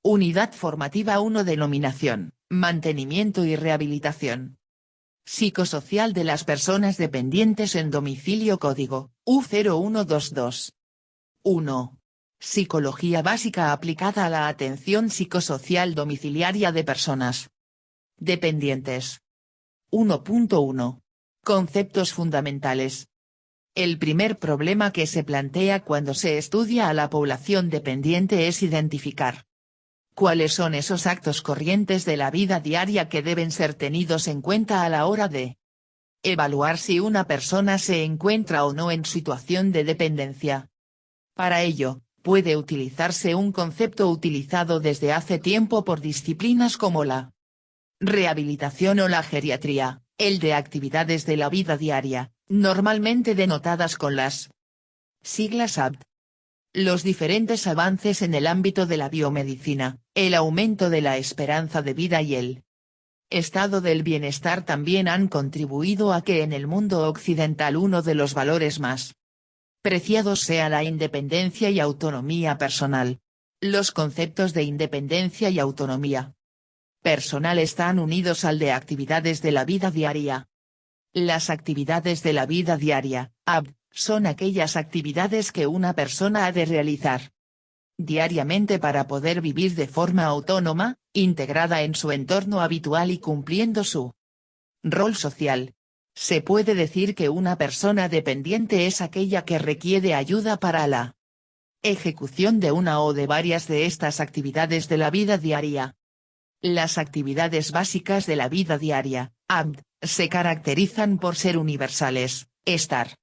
Unidad formativa 1. Denominación, mantenimiento y rehabilitación psicosocial de las personas dependientes en domicilio. Código U0122. 1. Psicología básica aplicada a la atención psicosocial domiciliaria de personas dependientes. 1.1. Conceptos fundamentales. El primer problema que se plantea cuando se estudia a la población dependiente es identificar cuáles son esos actos corrientes de la vida diaria que deben ser tenidos en cuenta a la hora de evaluar si una persona se encuentra o no en situación de dependencia. Para ello, puede utilizarse un concepto utilizado desde hace tiempo por disciplinas como la rehabilitación o la geriatría, el de actividades de la vida diaria, normalmente denotadas con las siglas ABD. Los diferentes avances en el ámbito de la biomedicina, el aumento de la esperanza de vida y el estado del bienestar también han contribuido a que en el mundo occidental uno de los valores más preciados sea la independencia y autonomía personal. Los conceptos de independencia y autonomía personal están unidos al de actividades de la vida diaria. Las actividades de la vida diaria, ABD, son aquellas actividades que una persona ha de realizar diariamente para poder vivir de forma autónoma, integrada en su entorno habitual y cumpliendo su rol social. Se puede decir que una persona dependiente es aquella que requiere ayuda para la ejecución de una o de varias de estas actividades de la vida diaria. Las actividades básicas de la vida diaria, ABD, se caracterizan por ser universales, estar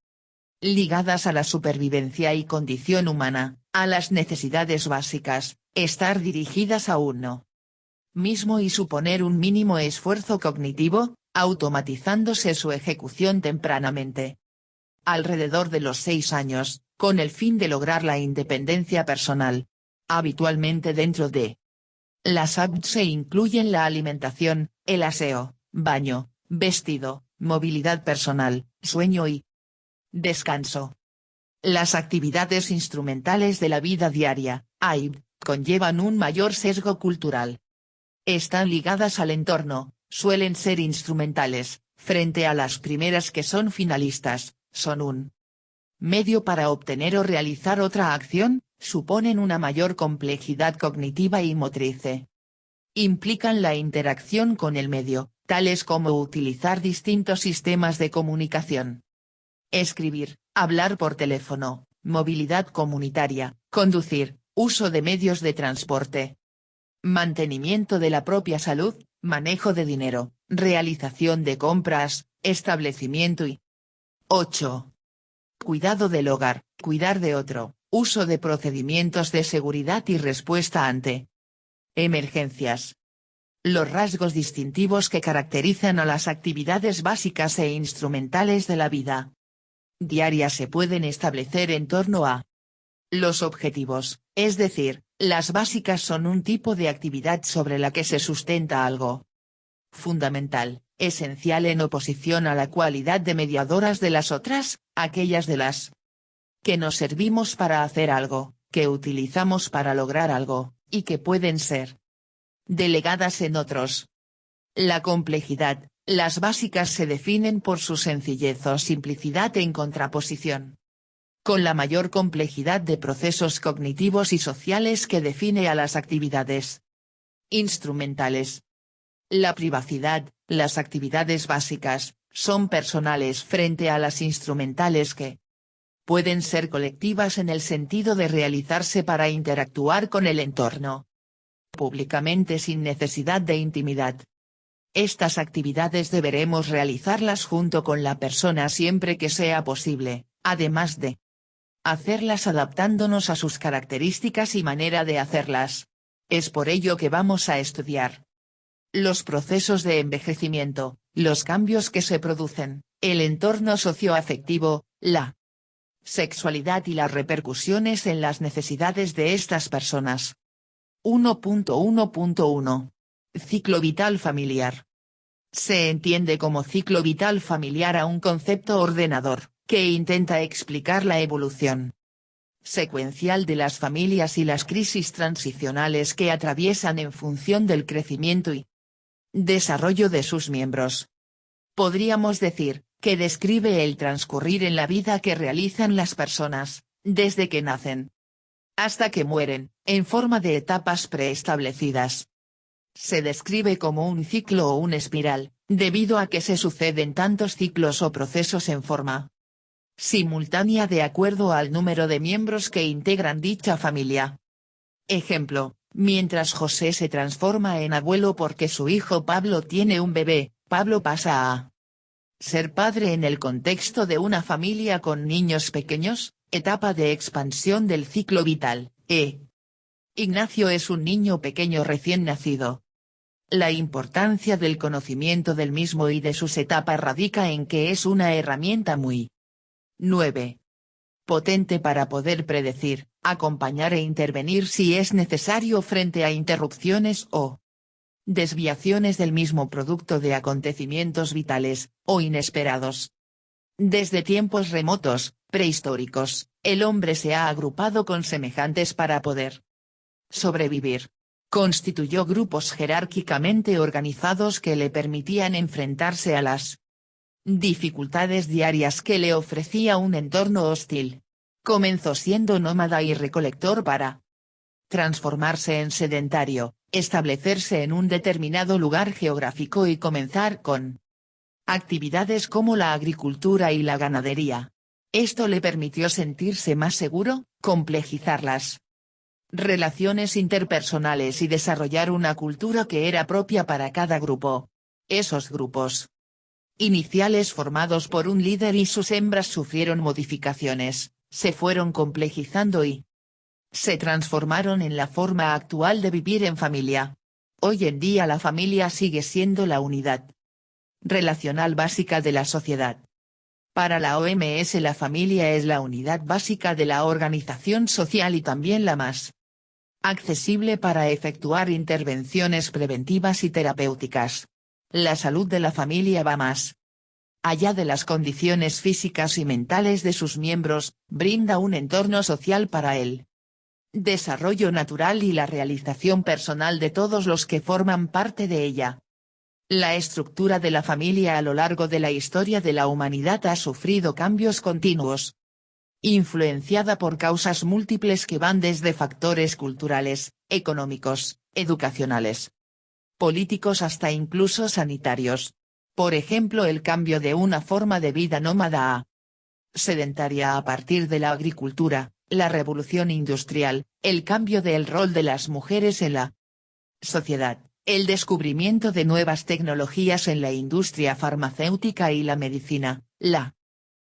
ligadas a la supervivencia y condición humana, a las necesidades básicas, estar dirigidas a uno mismo y suponer un mínimo esfuerzo cognitivo, automatizándose su ejecución tempranamente. Alrededor de los 6 años, con el fin de lograr la independencia personal. Habitualmente dentro de las ABD se incluyen la alimentación, el aseo, baño, vestido, movilidad personal, sueño y descanso. Las actividades instrumentales de la vida diaria, AIB, conllevan un mayor sesgo cultural. Están ligadas al entorno, suelen ser instrumentales, frente a las primeras que son finalistas, son un medio para obtener o realizar otra acción, suponen una mayor complejidad cognitiva y motrice. Implican la interacción con el medio, tales como utilizar distintos sistemas de comunicación. Escribir, hablar por teléfono, movilidad comunitaria, conducir, uso de medios de transporte. Mantenimiento de la propia salud, manejo de dinero, realización de compras, establecimiento y 8. Cuidado del hogar, cuidar de otro, uso de procedimientos de seguridad y respuesta ante emergencias. Los rasgos distintivos que caracterizan a las actividades básicas e instrumentales de la vida diaria se pueden establecer en torno a los objetivos, es decir, las básicas son un tipo de actividad sobre la que se sustenta algo fundamental, esencial en oposición a la cualidad de mediadoras de las otras, aquellas de las que nos servimos para hacer algo, que utilizamos para lograr algo, y que pueden ser delegadas en otros. La complejidad, las básicas se definen por su sencillez o simplicidad en contraposición con la mayor complejidad de procesos cognitivos y sociales que define a las actividades instrumentales. La privacidad, las actividades básicas, son personales frente a las instrumentales que pueden ser colectivas en el sentido de realizarse para interactuar con el entorno públicamente sin necesidad de intimidad. Estas actividades deberemos realizarlas junto con la persona siempre que sea posible, además de hacerlas adaptándonos a sus características y manera de hacerlas. Es por ello que vamos a estudiar los procesos de envejecimiento, los cambios que se producen, el entorno socioafectivo, la sexualidad y las repercusiones en las necesidades de estas personas. 1.1.1. Ciclo vital familiar. Se entiende como ciclo vital familiar a un concepto ordenador, que intenta explicar la evolución secuencial de las familias y las crisis transicionales que atraviesan en función del crecimiento y desarrollo de sus miembros. Podríamos decir, que describe el transcurrir en la vida que realizan las personas, desde que nacen hasta que mueren, en forma de etapas preestablecidas. Se describe como un ciclo o una espiral, debido a que se suceden tantos ciclos o procesos en forma simultánea de acuerdo al número de miembros que integran dicha familia. Ejemplo, mientras José se transforma en abuelo porque su hijo Pablo tiene un bebé, Pablo pasa a ser padre en el contexto de una familia con niños pequeños, etapa de expansión del ciclo vital, Ignacio es un niño pequeño recién nacido. La importancia del conocimiento del mismo y de sus etapas radica en que es una herramienta muy 9. Potente para poder predecir, acompañar e intervenir si es necesario frente a interrupciones o desviaciones del mismo producto de acontecimientos vitales, o inesperados. Desde tiempos remotos, prehistóricos, el hombre se ha agrupado con semejantes para poder sobrevivir. Constituyó grupos jerárquicamente organizados que le permitían enfrentarse a las dificultades diarias que le ofrecía un entorno hostil. Comenzó siendo nómada y recolector para transformarse en sedentario, establecerse en un determinado lugar geográfico y comenzar con actividades como la agricultura y la ganadería. Esto le permitió sentirse más seguro, complejizar las relaciones interpersonales y desarrollar una cultura que era propia para cada grupo. Esos grupos iniciales formados por un líder y sus hembras sufrieron modificaciones, se fueron complejizando y se transformaron en la forma actual de vivir en familia. Hoy en día la familia sigue siendo la unidad relacional básica de la sociedad. Para la OMS la familia es la unidad básica de la organización social y también la más accesible para efectuar intervenciones preventivas y terapéuticas. La salud de la familia va más allá de las condiciones físicas y mentales de sus miembros, brinda un entorno social para el desarrollo natural y la realización personal de todos los que forman parte de ella. La estructura de la familia a lo largo de la historia de la humanidad ha sufrido cambios continuos, influenciada por causas múltiples que van desde factores culturales, económicos, educacionales, políticos hasta incluso sanitarios. Por ejemplo, el cambio de una forma de vida nómada a sedentaria a partir de la agricultura, la revolución industrial, el cambio del rol de las mujeres en la sociedad, el descubrimiento de nuevas tecnologías en la industria farmacéutica y la medicina, la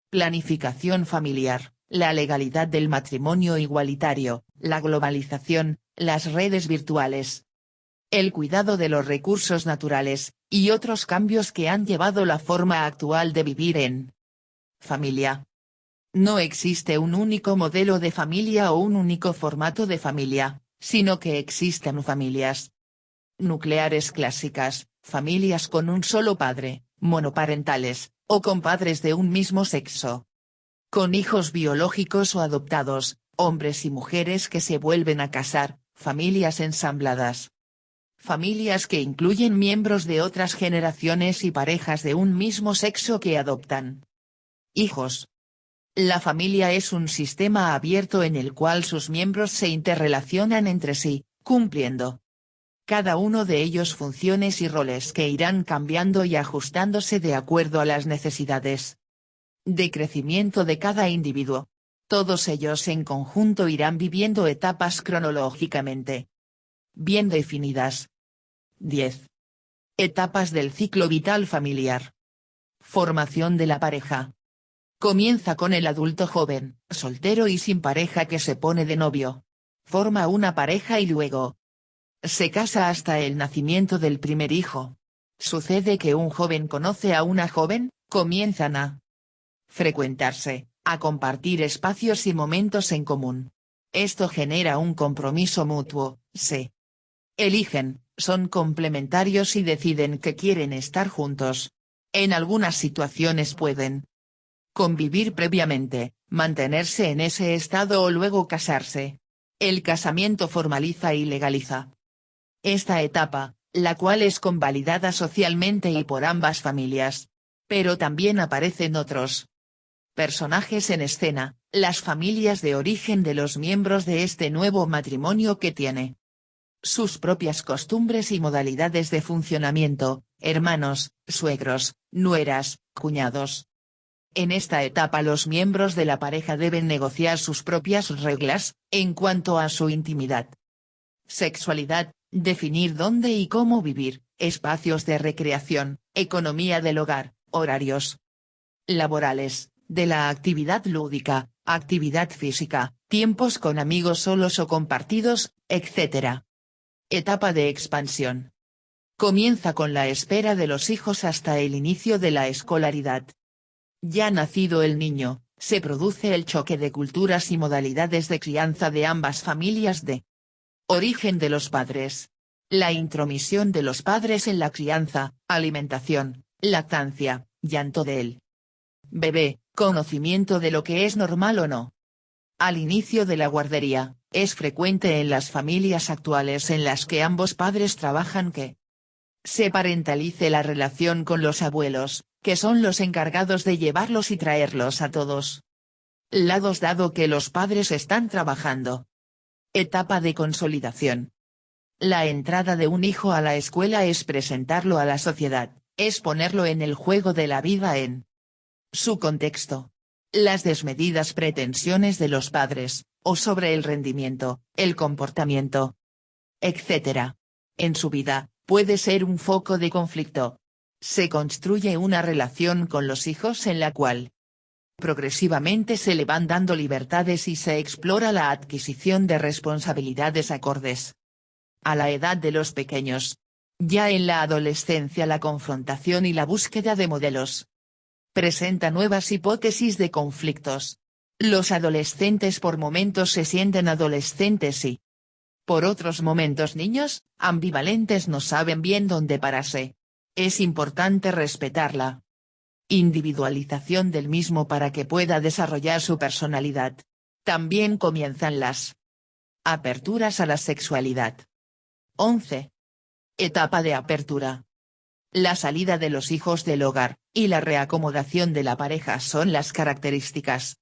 planificación familiar, la legalidad del matrimonio igualitario, la globalización, las redes virtuales, el cuidado de los recursos naturales, y otros cambios que han llevado la forma actual de vivir en familia. No existe un único modelo de familia o un único formato de familia, sino que existen familias nucleares clásicas, familias con un solo padre, monoparentales, o con padres de un mismo sexo, con hijos biológicos o adoptados, hombres y mujeres que se vuelven a casar, familias ensambladas. Familias que incluyen miembros de otras generaciones y parejas de un mismo sexo que adoptan hijos. La familia es un sistema abierto en el cual sus miembros se interrelacionan entre sí, cumpliendo cada uno de ellos funciones y roles que irán cambiando y ajustándose de acuerdo a las necesidades de crecimiento de cada individuo. Todos ellos en conjunto irán viviendo etapas cronológicamente bien definidas. 10. Etapas del ciclo vital familiar. Formación de la pareja. Comienza con el adulto joven, soltero y sin pareja que se pone de novio. Forma una pareja y luego se casa hasta el nacimiento del primer hijo. Sucede que un joven conoce a una joven, comienzan a frecuentarse, a compartir espacios y momentos en común. Esto genera un compromiso mutuo, se eligen, son complementarios y deciden que quieren estar juntos. En algunas situaciones pueden convivir previamente, mantenerse en ese estado o luego casarse. El casamiento formaliza y legaliza esta etapa, la cual es convalidada socialmente y por ambas familias. Pero también aparecen otros personajes en escena, las familias de origen de los miembros de este nuevo matrimonio que tiene sus propias costumbres y modalidades de funcionamiento, hermanos, suegros, nueras, cuñados. En esta etapa los miembros de la pareja deben negociar sus propias reglas, en cuanto a su intimidad, sexualidad, definir dónde y cómo vivir, espacios de recreación, economía del hogar, horarios laborales, de la actividad lúdica, actividad física, tiempos con amigos solos o compartidos, etc. Etapa de expansión. Comienza con la espera de los hijos hasta el inicio de la escolaridad. Ya nacido el niño, se produce el choque de culturas y modalidades de crianza de ambas familias de origen de los padres. La intromisión de los padres en la crianza, alimentación, lactancia, llanto del bebé, conocimiento de lo que es normal o no. Al inicio de la guardería, es frecuente en las familias actuales en las que ambos padres trabajan que se parentalice la relación con los abuelos, que son los encargados de llevarlos y traerlos a todos lados dado que los padres están trabajando. Etapa de consolidación. La entrada de un hijo a la escuela es presentarlo a la sociedad, es ponerlo en el juego de la vida en su contexto. Las desmedidas pretensiones de los padres, o sobre el rendimiento, el comportamiento, etc. en su vida, puede ser un foco de conflicto. Se construye una relación con los hijos en la cual progresivamente se le van dando libertades y se explora la adquisición de responsabilidades acordes a la edad de los pequeños. Ya en la adolescencia la confrontación y la búsqueda de modelos presenta nuevas hipótesis de conflictos. Los adolescentes por momentos se sienten adolescentes y por otros momentos niños, ambivalentes no saben bien dónde pararse. Es importante respetar la individualización del mismo para que pueda desarrollar su personalidad. También comienzan las aperturas a la sexualidad. 11. Etapa de apertura. La salida de los hijos del hogar, y la reacomodación de la pareja son las características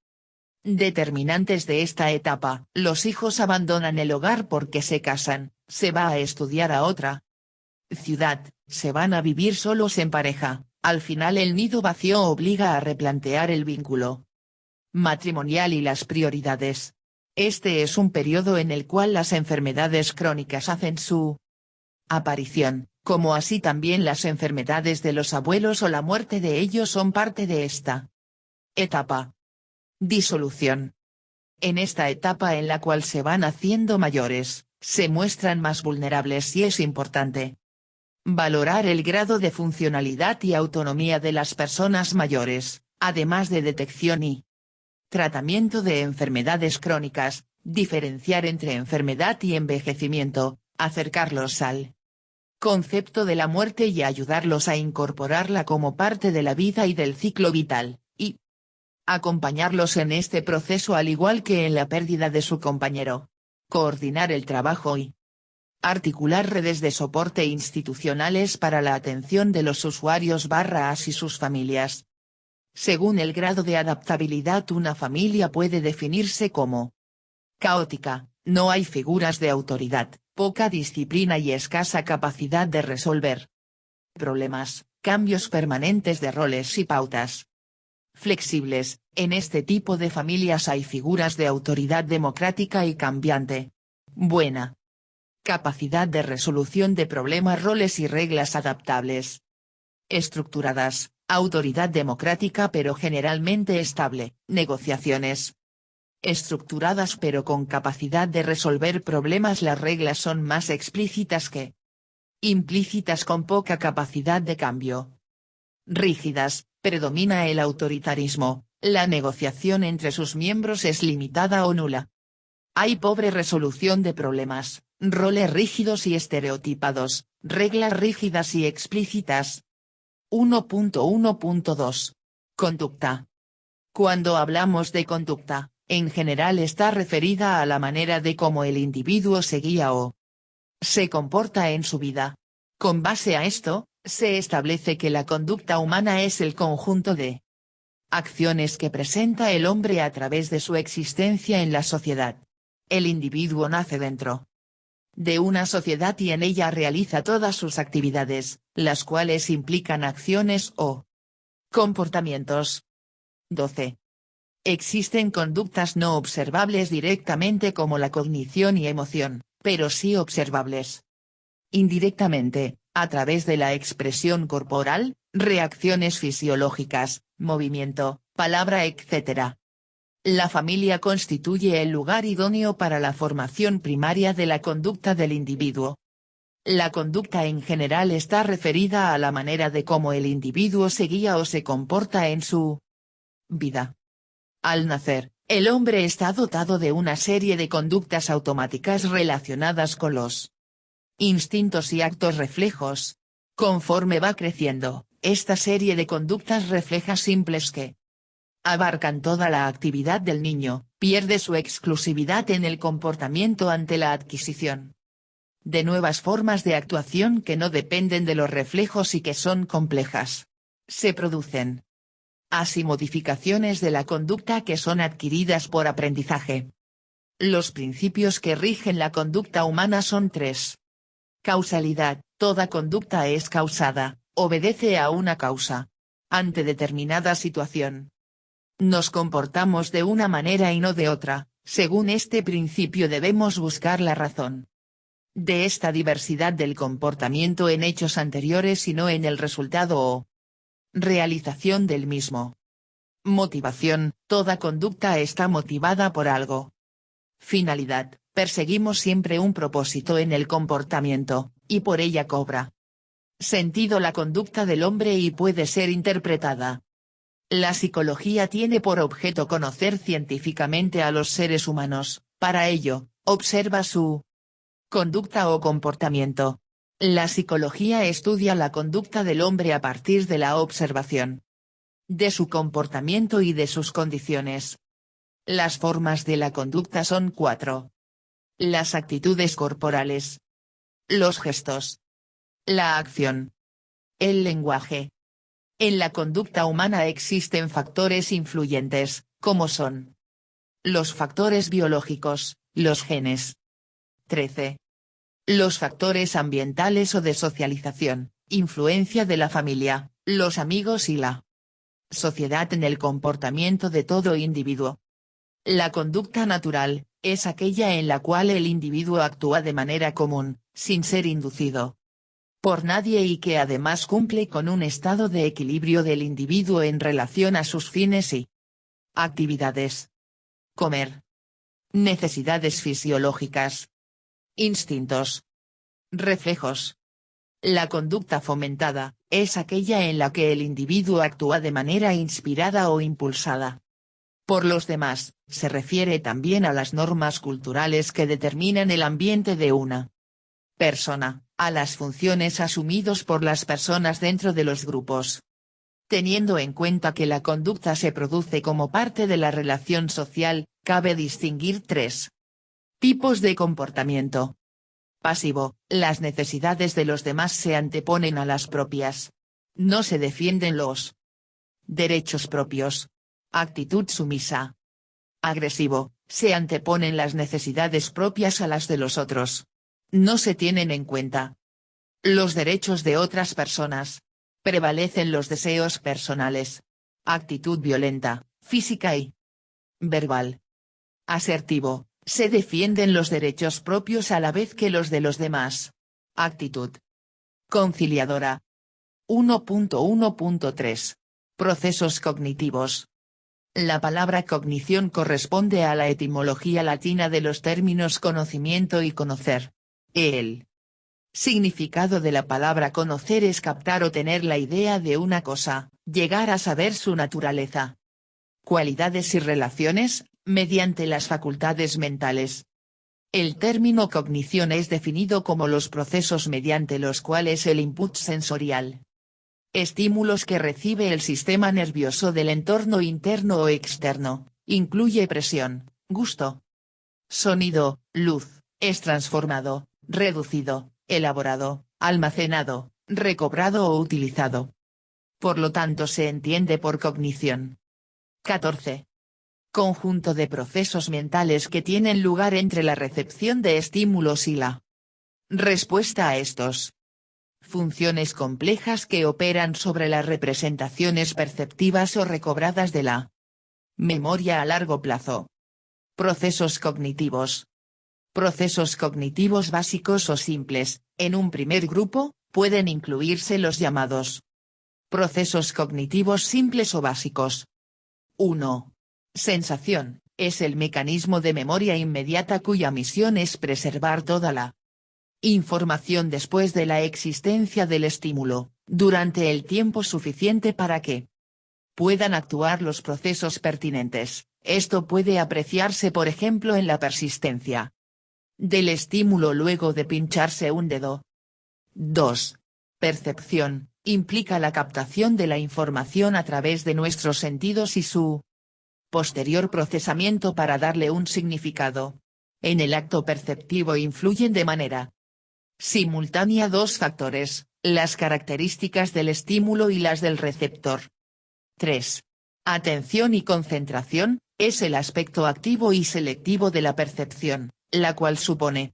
determinantes de esta etapa. Los hijos abandonan el hogar porque se casan, se va a estudiar a otra ciudad, se van a vivir solos en pareja. Al final el nido vacío obliga a replantear el vínculo matrimonial y las prioridades. Este es un periodo en el cual las enfermedades crónicas hacen su aparición, como así también las enfermedades de los abuelos o la muerte de ellos son parte de esta etapa. Disolución. En esta etapa en la cual se van haciendo mayores, se muestran más vulnerables y es importante valorar el grado de funcionalidad y autonomía de las personas mayores, además de detección y tratamiento de enfermedades crónicas, diferenciar entre enfermedad y envejecimiento, acercarlos al concepto de la muerte y ayudarlos a incorporarla como parte de la vida y del ciclo vital, y acompañarlos en este proceso al igual que en la pérdida de su compañero. Coordinar el trabajo y articular redes de soporte institucionales para la atención de los usuarios /as y sus familias. Según el grado de adaptabilidad, una familia puede definirse como caótica, no hay figuras de autoridad, poca disciplina y escasa capacidad de resolver problemas, cambios permanentes de roles y pautas. Flexibles, en este tipo de familias hay figuras de autoridad democrática y cambiante. Buena capacidad de resolución de problemas, roles y reglas adaptables. Estructuradas, autoridad democrática pero generalmente estable, negociaciones estructuradas pero con capacidad de resolver problemas. Las reglas son más explícitas que implícitas con poca capacidad de cambio. Rígidas, predomina el autoritarismo, la negociación entre sus miembros es limitada o nula. Hay pobre resolución de problemas, roles rígidos y estereotipados, reglas rígidas y explícitas. 1.1.2. Conducta. Cuando hablamos de conducta, en general está referida a la manera de cómo el individuo se guía o se comporta en su vida. Con base a esto, se establece que la conducta humana es el conjunto de acciones que presenta el hombre a través de su existencia en la sociedad. El individuo nace dentro de una sociedad y en ella realiza todas sus actividades, las cuales implican acciones o comportamientos. 12. Existen conductas no observables directamente como la cognición y emoción, pero sí observables indirectamente, a través de la expresión corporal, reacciones fisiológicas, movimiento, palabra etc. La familia constituye el lugar idóneo para la formación primaria de la conducta del individuo. La conducta en general está referida a la manera de cómo el individuo se guía o se comporta en su vida. Al nacer, el hombre está dotado de una serie de conductas automáticas relacionadas con los instintos y actos reflejos. Conforme va creciendo, esta serie de conductas reflejas simples que abarcan toda la actividad del niño, pierde su exclusividad en el comportamiento ante la adquisición de nuevas formas de actuación que no dependen de los reflejos y que son complejas. Se producen así modificaciones de la conducta que son adquiridas por aprendizaje. Los principios que rigen la conducta humana son tres. Causalidad: toda conducta es causada, obedece a una causa. Ante determinada situación, nos comportamos de una manera y no de otra. Según este principio debemos buscar la razón de esta diversidad del comportamiento en hechos anteriores y no en el resultado o realización del mismo. Motivación: toda conducta está motivada por algo. Finalidad: perseguimos siempre un propósito en el comportamiento, y por ella cobra sentido la conducta del hombre y puede ser interpretada. La psicología tiene por objeto conocer científicamente a los seres humanos, para ello, observa su conducta o comportamiento. La psicología estudia la conducta del hombre a partir de la observación de su comportamiento y de sus condiciones. Las formas de la conducta son 4. Las actitudes corporales, los gestos, la acción, el lenguaje. En la conducta humana existen factores influyentes, como son los factores biológicos, los genes. 13. Los factores ambientales o de socialización, influencia de la familia, los amigos y la sociedad en el comportamiento de todo individuo. La conducta natural, es aquella en la cual el individuo actúa de manera común, sin ser inducido por nadie y que además cumple con un estado de equilibrio del individuo en relación a sus fines y actividades. Comer. Necesidades fisiológicas. Instintos. Reflejos. La conducta fomentada, es aquella en la que el individuo actúa de manera inspirada o impulsada por los demás. Se refiere también a las normas culturales que determinan el ambiente de una persona, a las funciones asumidos por las personas dentro de los grupos. Teniendo en cuenta que la conducta se produce como parte de la relación social, cabe distinguir 3 tipos de comportamiento. Pasivo: las necesidades de los demás se anteponen a las propias. No se defienden los derechos propios. Actitud sumisa. Agresivo: se anteponen las necesidades propias a las de los otros. No se tienen en cuenta los derechos de otras personas. Prevalecen los deseos personales. Actitud violenta, física y verbal. Asertivo: se defienden los derechos propios a la vez que los de los demás. Actitud conciliadora. 1.1.3. Procesos cognitivos. La palabra cognición corresponde a la etimología latina de los términos conocimiento y conocer. El significado de la palabra conocer es captar o tener la idea de una cosa, llegar a saber su naturaleza, cualidades y relaciones, mediante las facultades mentales. El término cognición es definido como los procesos mediante los cuales el input sensorial Estímulos que recibe el sistema nervioso del entorno interno o externo, incluye presión, gusto, sonido, luz, es transformado, reducido, elaborado, almacenado, recobrado o utilizado. Por lo tanto se entiende por cognición. 14. Conjunto de procesos mentales que tienen lugar entre la recepción de estímulos y la respuesta a estos. Funciones complejas que operan sobre las representaciones perceptivas o recobradas de la memoria a largo plazo. Procesos cognitivos. Procesos cognitivos básicos o simples, en un primer grupo, pueden incluirse los llamados procesos cognitivos simples o básicos. 1. Sensación, es el mecanismo de memoria inmediata cuya misión es preservar toda la información después de la existencia del estímulo, durante el tiempo suficiente para que puedan actuar los procesos pertinentes. Esto puede apreciarse por ejemplo en la persistencia del estímulo luego de pincharse un dedo. 2. Percepción, implica la captación de la información a través de nuestros sentidos y su posterior procesamiento para darle un significado. En el acto perceptivo influyen de manera simultánea dos factores, las características del estímulo y las del receptor. 3. Atención y concentración, es el aspecto activo y selectivo de la percepción, la cual supone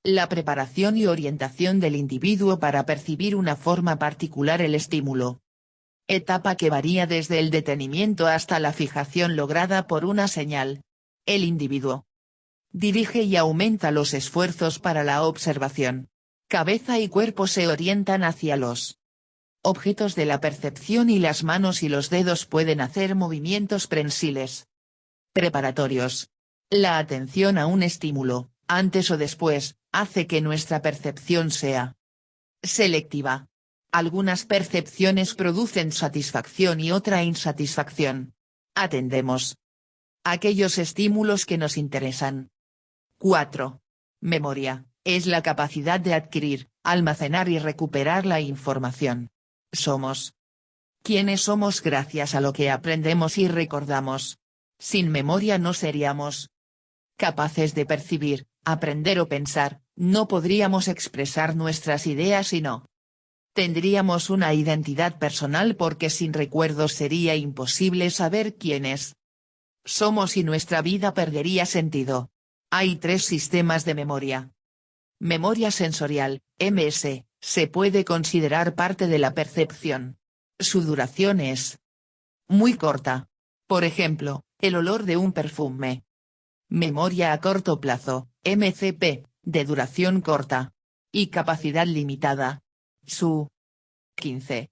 la preparación y orientación del individuo para percibir una forma particular el estímulo. Etapa que varía desde el detenimiento hasta la fijación lograda por una señal. El individuo dirige y aumenta los esfuerzos para la observación. Cabeza y cuerpo se orientan hacia los objetos de la percepción y las manos y los dedos pueden hacer movimientos prensiles preparatorios. La atención a un estímulo, antes o después, hace que nuestra percepción sea selectiva. Algunas percepciones producen satisfacción y otra insatisfacción. Atendemos aquellos estímulos que nos interesan. 4. Memoria, es la capacidad de adquirir, almacenar y recuperar la información. Somos quienes somos gracias a lo que aprendemos y recordamos. Sin memoria no seríamos capaces de percibir, aprender o pensar, no podríamos expresar nuestras ideas y no tendríamos una identidad personal porque sin recuerdos sería imposible saber quiénes somos y nuestra vida perdería sentido. Hay 3 sistemas de memoria. Memoria sensorial, MS, se puede considerar parte de la percepción. Su duración es muy corta. Por ejemplo, el olor de un perfume. Memoria a corto plazo, MCP, de duración corta. Y capacidad limitada. Su 15.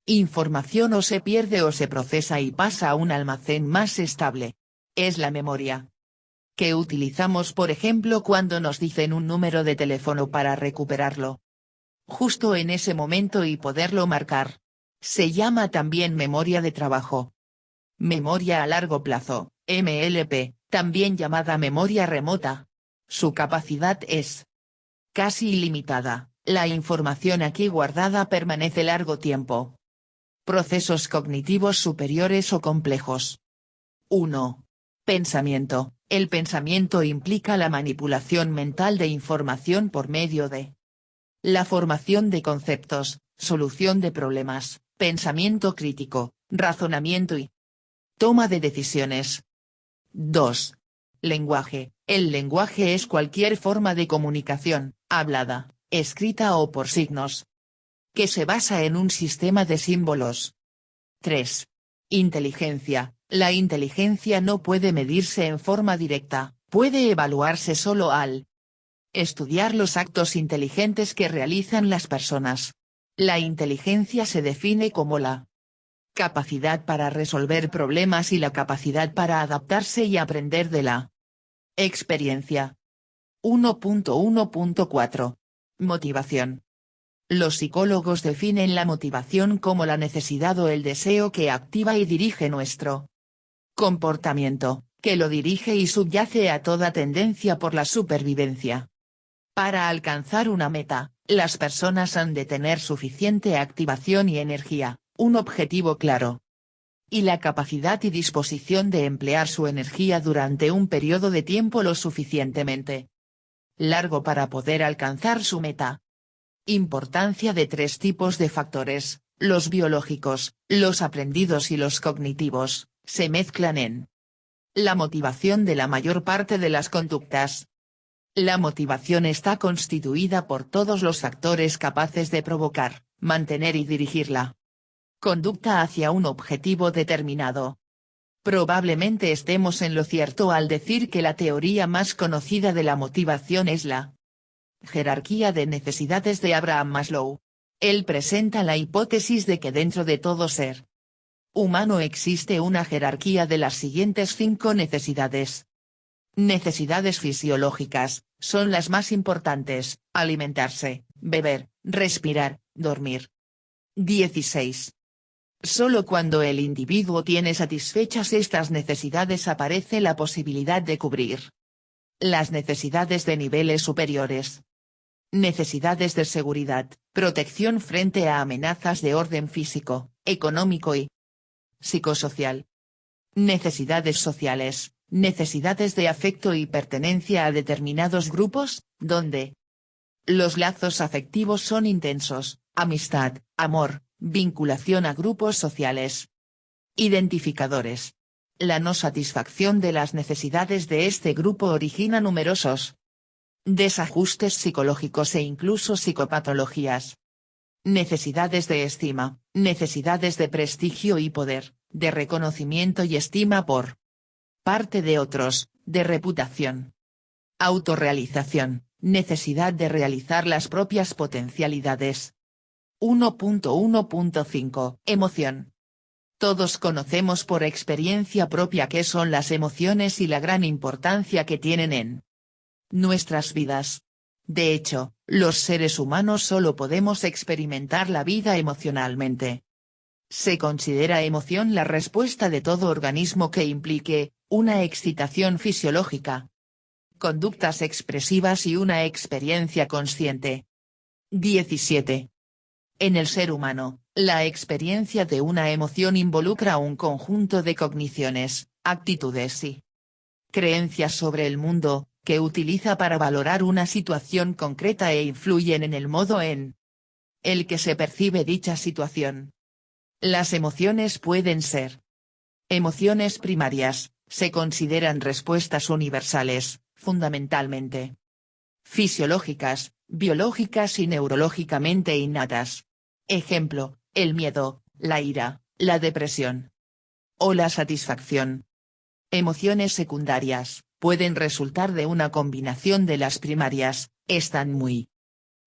Información o se pierde o se procesa y pasa a un almacén más estable. Es la memoria que utilizamos por ejemplo cuando nos dicen un número de teléfono para recuperarlo justo en ese momento y poderlo marcar. Se llama también memoria de trabajo. Memoria a largo plazo, MLP, también llamada memoria remota. Su capacidad es casi ilimitada, la información aquí guardada permanece largo tiempo. Procesos cognitivos superiores o complejos. 1. Pensamiento. El pensamiento implica la manipulación mental de información por medio de la formación de conceptos, solución de problemas, pensamiento crítico, razonamiento y toma de decisiones. 2. Lenguaje. El lenguaje es cualquier forma de comunicación, hablada, escrita o por signos, que se basa en un sistema de símbolos. 3. Inteligencia. La inteligencia no puede medirse en forma directa, puede evaluarse solo al estudiar los actos inteligentes que realizan las personas. La inteligencia se define como la capacidad para resolver problemas y la capacidad para adaptarse y aprender de la experiencia. 1.1.4. Motivación. Los psicólogos definen la motivación como la necesidad o el deseo que activa y dirige nuestro comportamiento, que lo dirige y subyace a toda tendencia por la supervivencia. Para alcanzar una meta, Las personas han de tener suficiente activación y energía, un objetivo claro, y la capacidad y disposición de emplear su energía durante un periodo de tiempo lo suficientemente largo para poder alcanzar su meta. Importancia de 3 tipos de factores, los biológicos, los aprendidos y los cognitivos, se mezclan en la motivación de la mayor parte de las conductas. La motivación está constituida por todos los factores capaces de provocar, mantener y dirigir la conducta hacia un objetivo determinado. Probablemente estemos en lo cierto al decir que la teoría más conocida de la motivación es la jerarquía de necesidades de Abraham Maslow. Él presenta la hipótesis de que dentro de todo ser humano existe una jerarquía de las siguientes 5 necesidades. Necesidades fisiológicas, son las más importantes: alimentarse, beber, respirar, dormir. 16. Solo cuando el individuo tiene satisfechas estas necesidades aparece la posibilidad de cubrir las necesidades de niveles superiores. Necesidades de seguridad, protección frente a amenazas de orden físico, económico y psicosocial. Necesidades sociales, necesidades de afecto y pertenencia a determinados grupos, donde los lazos afectivos son intensos, amistad, amor, vinculación a grupos sociales. Identificadores. La no satisfacción de las necesidades de este grupo origina numerosos desajustes psicológicos e incluso psicopatologías. Necesidades de estima, necesidades de prestigio y poder, de reconocimiento y estima por parte de otros, de reputación. Autorrealización, necesidad de realizar las propias potencialidades. 1.1.5 Emoción. Todos conocemos por experiencia propia qué son las emociones y la gran importancia que tienen en nuestras vidas. De hecho, los seres humanos solo podemos experimentar la vida emocionalmente. Se considera emoción la respuesta de todo organismo que implique una excitación fisiológica, conductas expresivas y una experiencia consciente. 17. En el ser humano, la experiencia de una emoción involucra un conjunto de cogniciones, actitudes y creencias sobre el mundo, que utiliza para valorar una situación concreta e influyen en el modo en el que se percibe dicha situación. Las emociones pueden ser emociones primarias, se consideran respuestas universales, fundamentalmente fisiológicas, biológicas y neurológicamente innatas. Ejemplo, el miedo, la ira, la depresión o la satisfacción. Emociones secundarias, pueden resultar de una combinación de las primarias, están muy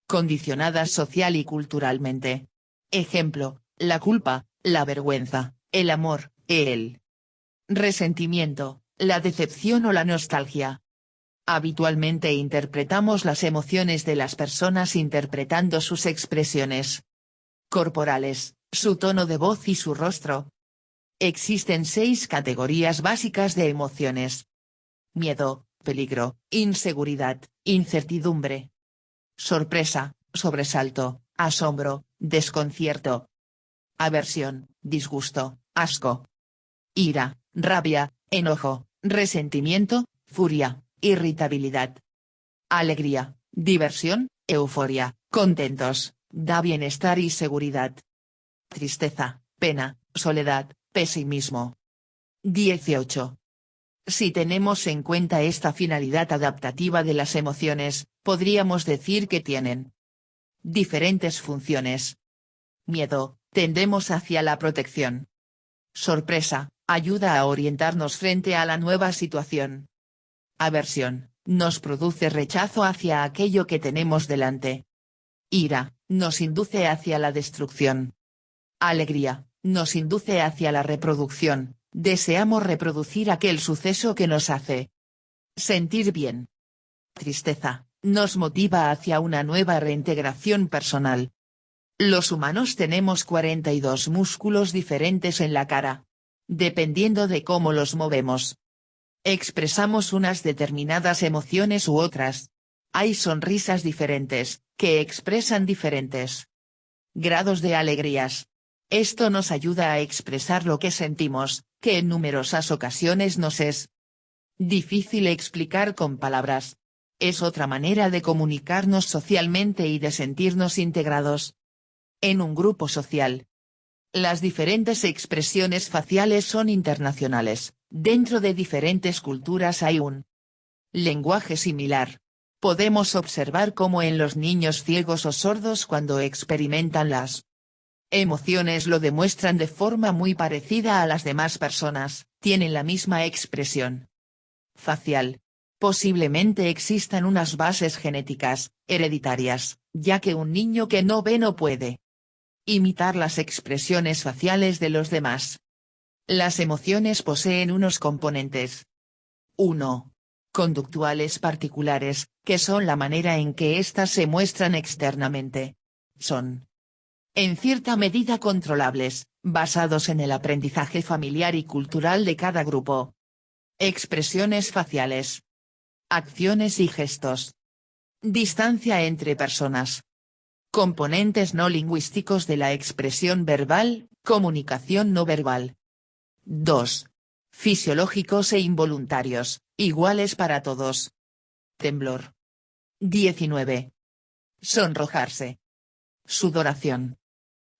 condicionadas social y culturalmente. Ejemplo, la culpa, la vergüenza, el amor, el resentimiento, la decepción o la nostalgia. Habitualmente interpretamos las emociones de las personas interpretando sus expresiones corporales, su tono de voz y su rostro. Existen 6 categorías básicas de emociones: miedo, peligro, inseguridad, incertidumbre, sorpresa, sobresalto, asombro, desconcierto, aversión, disgusto, asco, ira, rabia, enojo, resentimiento, furia, irritabilidad, alegría, diversión, euforia, contentos, da bienestar y seguridad, tristeza, pena, soledad, pesimismo. 18. Si tenemos en cuenta esta finalidad adaptativa de las emociones, podríamos decir que tienen diferentes funciones. Miedo, tendemos hacia la protección. Sorpresa, ayuda a orientarnos frente a la nueva situación. Aversión, nos produce rechazo hacia aquello que tenemos delante. Ira, nos induce hacia la destrucción. Alegría, nos induce hacia la reproducción, deseamos reproducir aquel suceso que nos hace sentir bien. Tristeza, nos motiva hacia una nueva reintegración personal. Los humanos tenemos 42 músculos diferentes en la cara. Dependiendo de cómo los movemos, expresamos unas determinadas emociones u otras. Hay sonrisas diferentes, que expresan diferentes grados de alegrías. Esto nos ayuda a expresar lo que sentimos, que en numerosas ocasiones nos es difícil explicar con palabras. Es otra manera de comunicarnos socialmente y de sentirnos integrados en un grupo social. Las diferentes expresiones faciales son internacionales. Dentro de diferentes culturas hay un lenguaje similar. Podemos observar cómo en los niños ciegos o sordos, cuando experimentan las emociones, lo demuestran de forma muy parecida a las demás personas, tienen la misma expresión facial. Posiblemente existan unas bases genéticas, hereditarias, ya que un niño que no ve no puede imitar las expresiones faciales de los demás. Las emociones poseen unos componentes 1. Conductuales particulares, que son la manera en que éstas se muestran externamente. Son en cierta medida controlables, basados en el aprendizaje familiar y cultural de cada grupo. Expresiones faciales. Acciones y gestos. Distancia entre personas. Componentes no lingüísticos de la expresión verbal, comunicación no verbal. 2. Fisiológicos e involuntarios, iguales para todos. Temblor. 19. Sonrojarse. Sudoración.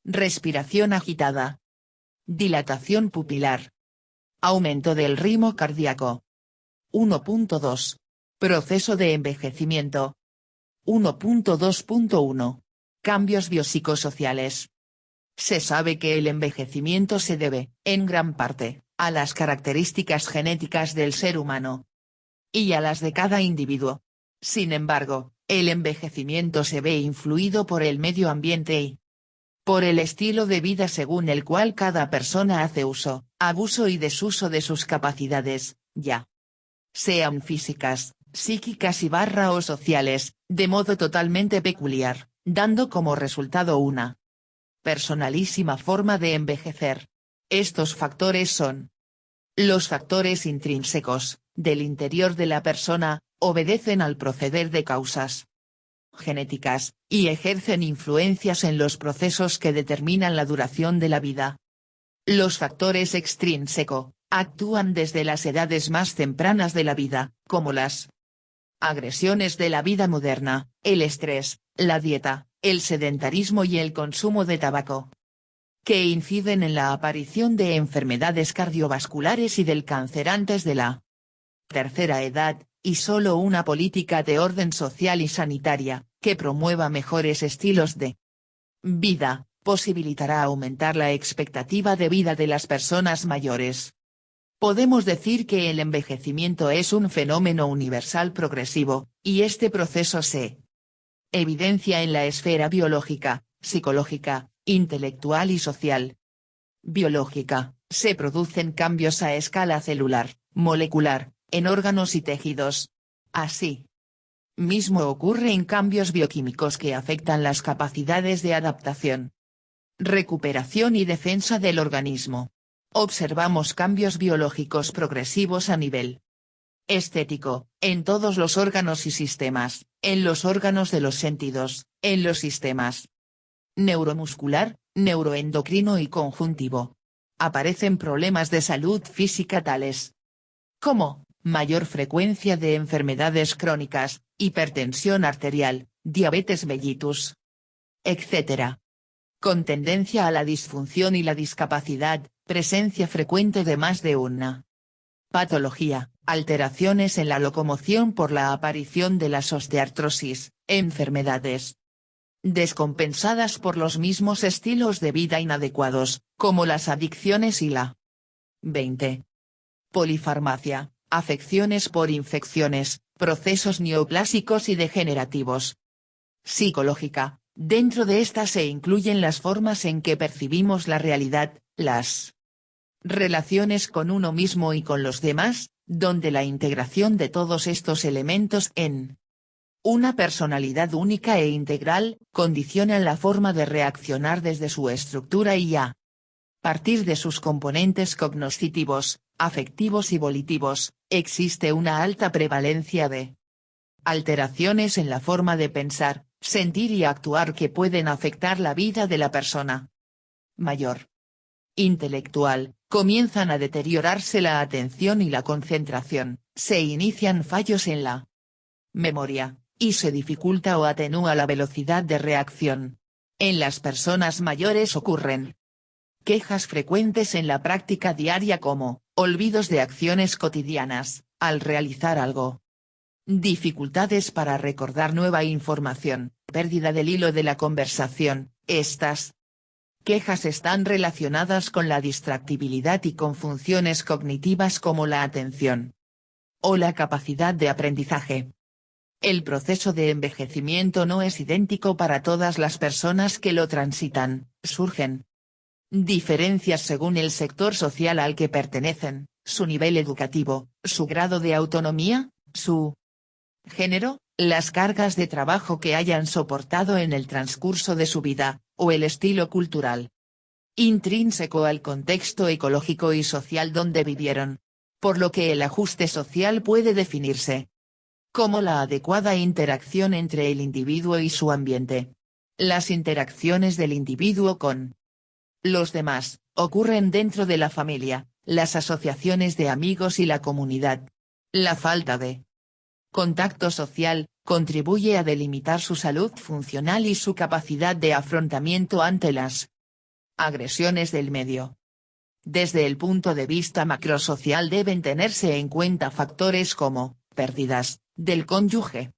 Respiración agitada. Dilatación pupilar. Aumento del ritmo cardíaco. 1.2. Proceso de envejecimiento. 1.2.1. Cambios biopsicosociales. Se sabe que el envejecimiento se debe, en gran parte, a las características genéticas del ser humano y a las de cada individuo. Sin embargo, el envejecimiento se ve influido por el medio ambiente y por el estilo de vida según el cual cada persona hace uso, abuso y desuso de sus capacidades, ya sean físicas, psíquicas o sociales, de modo totalmente peculiar, dando como resultado una personalísima forma de envejecer. Estos factores son los factores intrínsecos, del interior de la persona, obedecen al proceder de causas genéticas, y ejercen influencias en los procesos que determinan la duración de la vida. Los factores extrínseco, actúan desde las edades más tempranas de la vida, como las agresiones de la vida moderna, el estrés, la dieta, el sedentarismo y el consumo de tabaco, que inciden en la aparición de enfermedades cardiovasculares y del cáncer antes de la tercera edad, y solo una política de orden social y sanitaria, que promueva mejores estilos de vida, posibilitará aumentar la expectativa de vida de las personas mayores. Podemos decir que el envejecimiento es un fenómeno universal progresivo, y este proceso se evidencia en la esfera biológica, psicológica, intelectual y social. Biológica, se producen cambios a escala celular, molecular, en órganos y tejidos. Así mismo ocurre en cambios bioquímicos que afectan las capacidades de adaptación, recuperación y defensa del organismo. Observamos cambios biológicos progresivos a nivel estético, en todos los órganos y sistemas, en los órganos de los sentidos, en los sistemas neuromuscular, neuroendocrino y conjuntivo. Aparecen problemas de salud física tales como mayor frecuencia de enfermedades crónicas, hipertensión arterial, diabetes mellitus, etc. Con tendencia a la disfunción y la discapacidad, presencia frecuente de más de una patología, alteraciones en la locomoción por la aparición de las osteoartrosis, enfermedades descompensadas por los mismos estilos de vida inadecuados, como las adicciones y la 20. Polifarmacia, afecciones por infecciones, procesos neoplásicos y degenerativos. Psicológica, dentro de esta se incluyen las formas en que percibimos la realidad, las relaciones con uno mismo y con los demás, donde la integración de todos estos elementos en una personalidad única e integral, condiciona la forma de reaccionar desde su estructura y a partir de sus componentes cognoscitivos, afectivos y volitivos, existe una alta prevalencia de alteraciones en la forma de pensar, sentir y actuar que pueden afectar la vida de la persona mayor. Intelectual, comienzan a deteriorarse la atención y la concentración, se inician fallos en la memoria, y se dificulta o atenúa la velocidad de reacción. En las personas mayores ocurren quejas frecuentes en la práctica diaria como, olvidos de acciones cotidianas, al realizar algo. Dificultades para recordar nueva información, pérdida del hilo de la conversación. Estas quejas están relacionadas con la distractibilidad y con funciones cognitivas como la atención o la capacidad de aprendizaje. El proceso de envejecimiento no es idéntico para todas las personas que lo transitan, surgen diferencias según el sector social al que pertenecen, su nivel educativo, su grado de autonomía, su género, las cargas de trabajo que hayan soportado en el transcurso de su vida, o el estilo cultural intrínseco al contexto ecológico y social donde vivieron. Por lo que el ajuste social puede definirse como la adecuada interacción entre el individuo y su ambiente. Las interacciones del individuo con los demás, ocurren dentro de la familia, las asociaciones de amigos y la comunidad. La falta de contacto social, contribuye a delimitar su salud funcional y su capacidad de afrontamiento ante las agresiones del medio. Desde el punto de vista macrosocial deben tenerse en cuenta factores como, pérdidas, del cónyuge,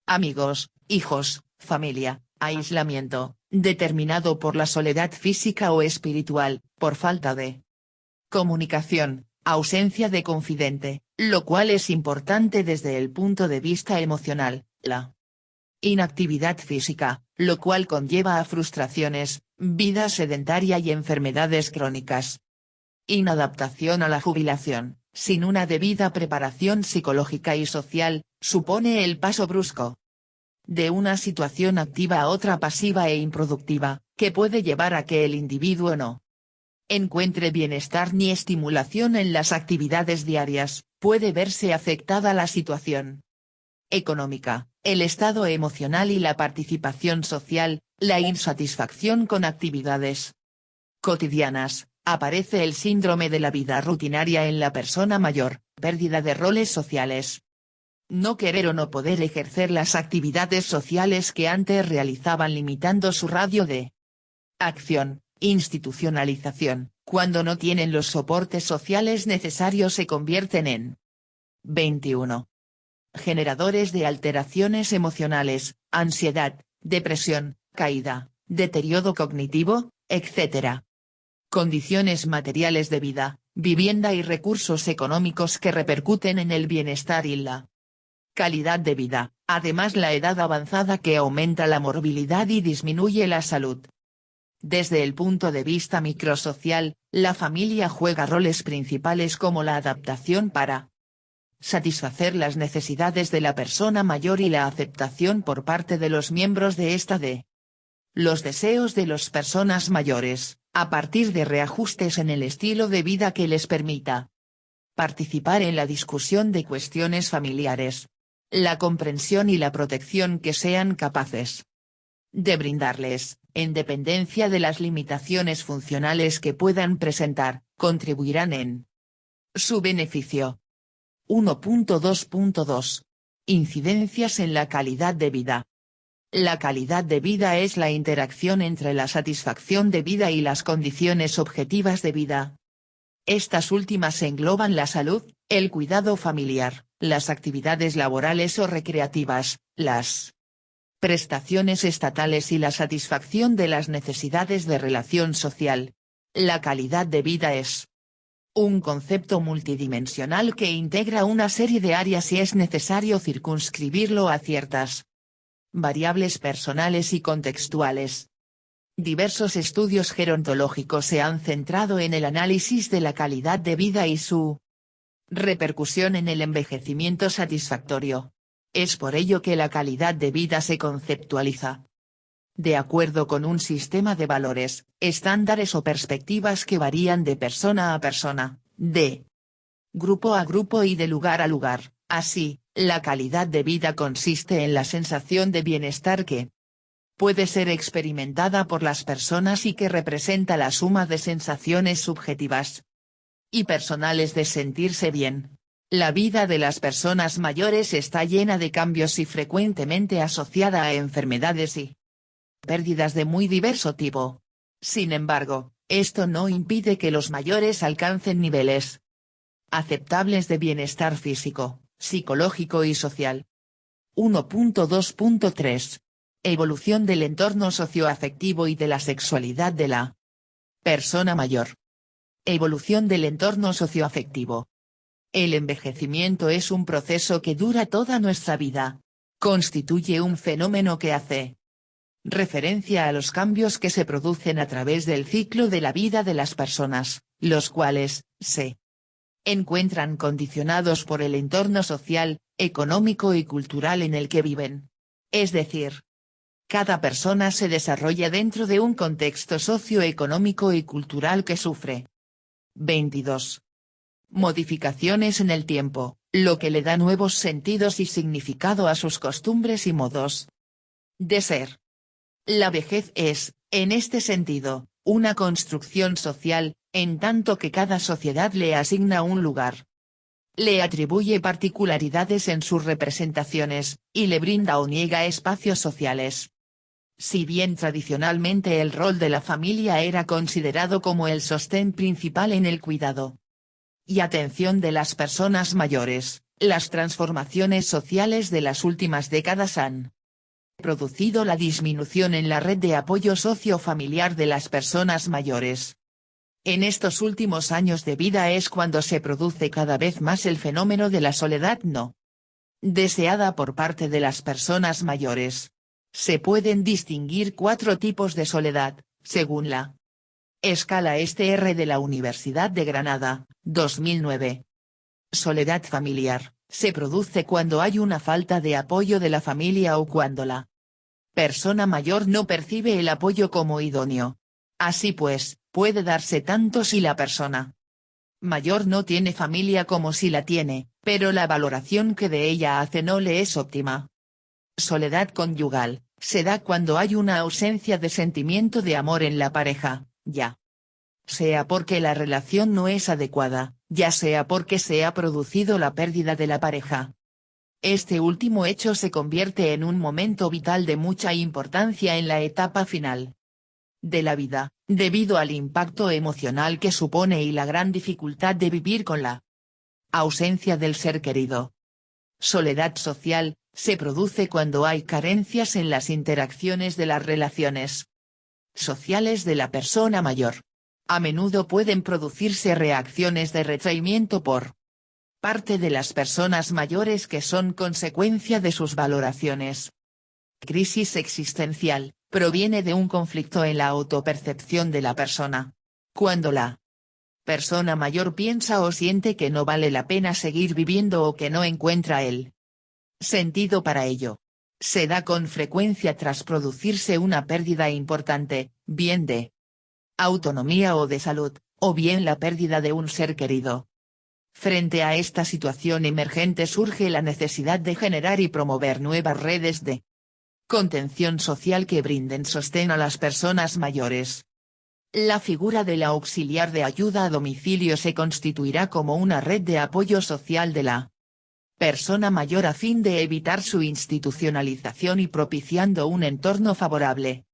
amigos, hijos, familia, aislamiento, determinado por la soledad física o espiritual, por falta de comunicación, ausencia de confidente, lo cual es importante desde el punto de vista emocional, la inactividad física, lo cual conlleva a frustraciones, vida sedentaria y enfermedades crónicas. Inadaptación a la jubilación, sin una debida preparación psicológica y social, supone el paso brusco de una situación activa a otra pasiva e improductiva, que puede llevar a que el individuo no encuentre bienestar ni estimulación en las actividades diarias. Puede verse afectada la situación económica, el estado emocional y la participación social, la insatisfacción con actividades cotidianas. Aparece el síndrome de la vida rutinaria en la persona mayor, pérdida de roles sociales. No querer o no poder ejercer las actividades sociales que antes realizaban limitando su radio de acción. Institucionalización, cuando no tienen los soportes sociales necesarios se convierten en 21. Generadores de alteraciones emocionales, ansiedad, depresión, caída, deterioro cognitivo, etc. Condiciones materiales de vida, vivienda y recursos económicos que repercuten en el bienestar y la calidad de vida, además la edad avanzada que aumenta la morbilidad y disminuye la salud. Desde el punto de vista microsocial, la familia juega roles principales como la adaptación para satisfacer las necesidades de la persona mayor y la aceptación por parte de los miembros de esta de los deseos de las personas mayores, a partir de reajustes en el estilo de vida que les permita participar en la discusión de cuestiones familiares, la comprensión y la protección que sean capaces de brindarles, en dependencia de las limitaciones funcionales que puedan presentar, contribuirán en su beneficio. 1.2.2. Incidencias en la calidad de vida. La calidad de vida es la interacción entre la satisfacción de vida y las condiciones objetivas de vida. Estas últimas engloban la salud, el cuidado familiar, las actividades laborales o recreativas, las prestaciones estatales y la satisfacción de las necesidades de relación social. La calidad de vida es un concepto multidimensional que integra una serie de áreas y es necesario circunscribirlo a ciertas variables personales y contextuales. Diversos estudios gerontológicos se han centrado en el análisis de la calidad de vida y su repercusión en el envejecimiento satisfactorio. Es por ello que la calidad de vida se conceptualiza de acuerdo con un sistema de valores, estándares o perspectivas que varían de persona a persona, de grupo a grupo y de lugar a lugar. Así, la calidad de vida consiste en la sensación de bienestar que puede ser experimentada por las personas y que representa la suma de sensaciones subjetivas y personales de sentirse bien. La vida de las personas mayores está llena de cambios y frecuentemente asociada a enfermedades y pérdidas de muy diverso tipo. Sin embargo, esto no impide que los mayores alcancen niveles aceptables de bienestar físico, psicológico y social. 1.2.3. Evolución del entorno socioafectivo y de la sexualidad de la persona mayor. Evolución del entorno socioafectivo. El envejecimiento es un proceso que dura toda nuestra vida. Constituye un fenómeno que hace referencia a los cambios que se producen a través del ciclo de la vida de las personas, los cuales se encuentran condicionados por el entorno social, económico y cultural en el que viven. Es decir, cada persona se desarrolla dentro de un contexto socioeconómico y cultural que sufre 22 modificaciones en el tiempo, lo que le da nuevos sentidos y significado a sus costumbres y modos de ser. La vejez es, en este sentido, una construcción social, en tanto que cada sociedad le asigna un lugar, le atribuye particularidades en sus representaciones, y le brinda o niega espacios sociales. Si bien tradicionalmente el rol de la familia era considerado como el sostén principal en el cuidado y atención de las personas mayores, las transformaciones sociales de las últimas décadas han producido la disminución en la red de apoyo sociofamiliar de las personas mayores. En estos últimos años de vida es cuando se produce cada vez más el fenómeno de la soledad no deseada por parte de las personas mayores. Se pueden distinguir 4 tipos de soledad, según la escala STR de la Universidad de Granada, 2009. Soledad familiar, se produce cuando hay una falta de apoyo de la familia o cuando la persona mayor no percibe el apoyo como idóneo. Así pues, puede darse tanto si la persona mayor no tiene familia como si la tiene, pero la valoración que de ella hace no le es óptima. Soledad conyugal, se da cuando hay una ausencia de sentimiento de amor en la pareja, ya sea porque la relación no es adecuada, ya sea porque se ha producido la pérdida de la pareja. Este último hecho se convierte en un momento vital de mucha importancia en la etapa final de la vida, debido al impacto emocional que supone y la gran dificultad de vivir con la ausencia del ser querido. Soledad social, se produce cuando hay carencias en las interacciones de las relaciones sociales de la persona mayor. A menudo pueden producirse reacciones de retraimiento por parte de las personas mayores que son consecuencia de sus valoraciones. Crisis existencial, proviene de un conflicto en la autopercepción de la persona. Cuando la persona mayor piensa o siente que no vale la pena seguir viviendo o que no encuentra el sentido para ello. Se da con frecuencia tras producirse una pérdida importante, bien de autonomía o de salud, o bien la pérdida de un ser querido. Frente a esta situación emergente surge la necesidad de generar y promover nuevas redes de contención social que brinden sostén a las personas mayores. La figura del auxiliar de ayuda a domicilio se constituirá como una red de apoyo social de la persona mayor a fin de evitar su institucionalización y propiciando un entorno favorable.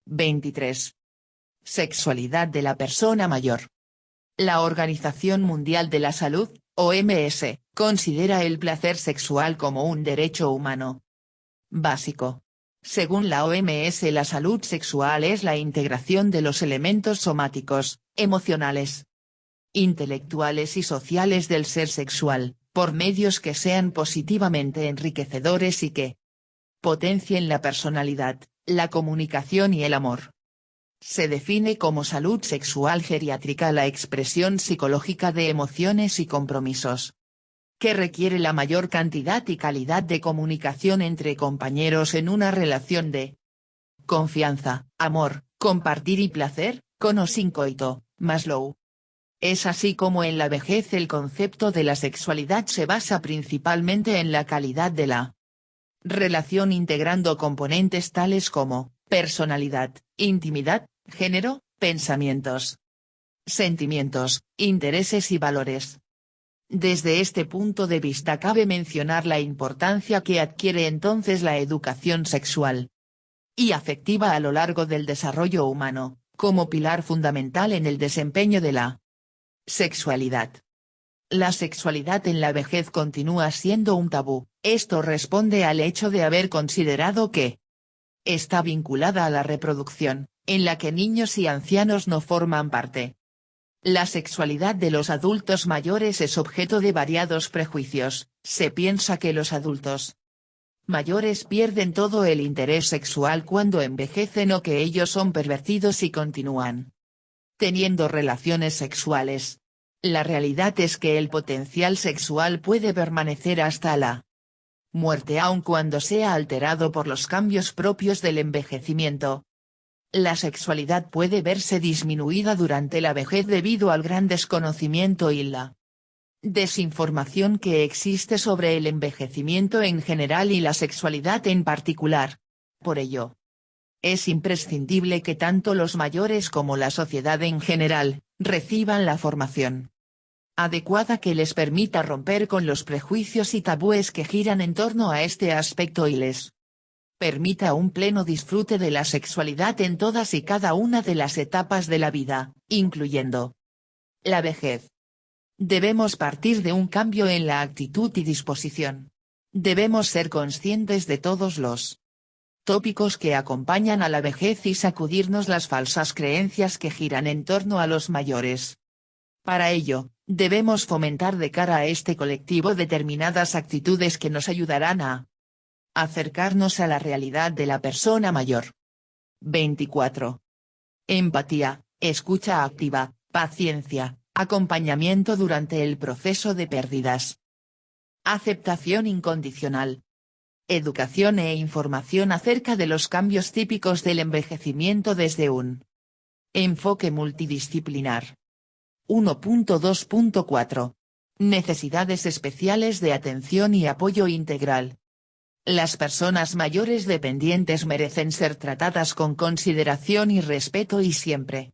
23. Sexualidad de la persona mayor. La Organización Mundial de la Salud, OMS, considera el placer sexual como un derecho humano básico. Según la OMS, la salud sexual es la integración de los elementos somáticos, emocionales, intelectuales y sociales del ser sexual, por medios que sean positivamente enriquecedores y que potencien la personalidad, la comunicación y el amor. Se define como salud sexual geriátrica la expresión psicológica de emociones y compromisos que requiere la mayor cantidad y calidad de comunicación entre compañeros en una relación de confianza, amor, compartir y placer, con o sin coito. Maslow. Es así como en la vejez el concepto de la sexualidad se basa principalmente en la calidad de la relación integrando componentes tales como personalidad, intimidad, género, pensamientos, sentimientos, intereses y valores. Desde este punto de vista cabe mencionar la importancia que adquiere entonces la educación sexual y afectiva a lo largo del desarrollo humano, como pilar fundamental en el desempeño de la sexualidad. La sexualidad en la vejez continúa siendo un tabú. Esto responde al hecho de haber considerado que está vinculada a la reproducción, en la que niños y ancianos no forman parte. La sexualidad de los adultos mayores es objeto de variados prejuicios. Se piensa que los adultos mayores pierden todo el interés sexual cuando envejecen o que ellos son pervertidos y continúan teniendo relaciones sexuales. La realidad es que el potencial sexual puede permanecer hasta la muerte aun cuando sea alterado por los cambios propios del envejecimiento. La sexualidad puede verse disminuida durante la vejez debido al gran desconocimiento y la desinformación que existe sobre el envejecimiento en general y la sexualidad en particular. Por ello, es imprescindible que tanto los mayores como la sociedad en general, reciban la formación adecuada que les permita romper con los prejuicios y tabúes que giran en torno a este aspecto y les permita un pleno disfrute de la sexualidad en todas y cada una de las etapas de la vida, incluyendo la vejez. Debemos partir de un cambio en la actitud y disposición. Debemos ser conscientes de todos los tópicos que acompañan a la vejez y sacudirnos las falsas creencias que giran en torno a los mayores. Para ello, debemos fomentar de cara a este colectivo determinadas actitudes que nos ayudarán a acercarnos a la realidad de la persona mayor. 24. Empatía, escucha activa, paciencia, acompañamiento durante el proceso de pérdidas. Aceptación incondicional. Educación e información acerca de los cambios típicos del envejecimiento desde un enfoque multidisciplinar. 1.2.4. Necesidades especiales de atención y apoyo integral. Las personas mayores dependientes merecen ser tratadas con consideración y respeto y siempre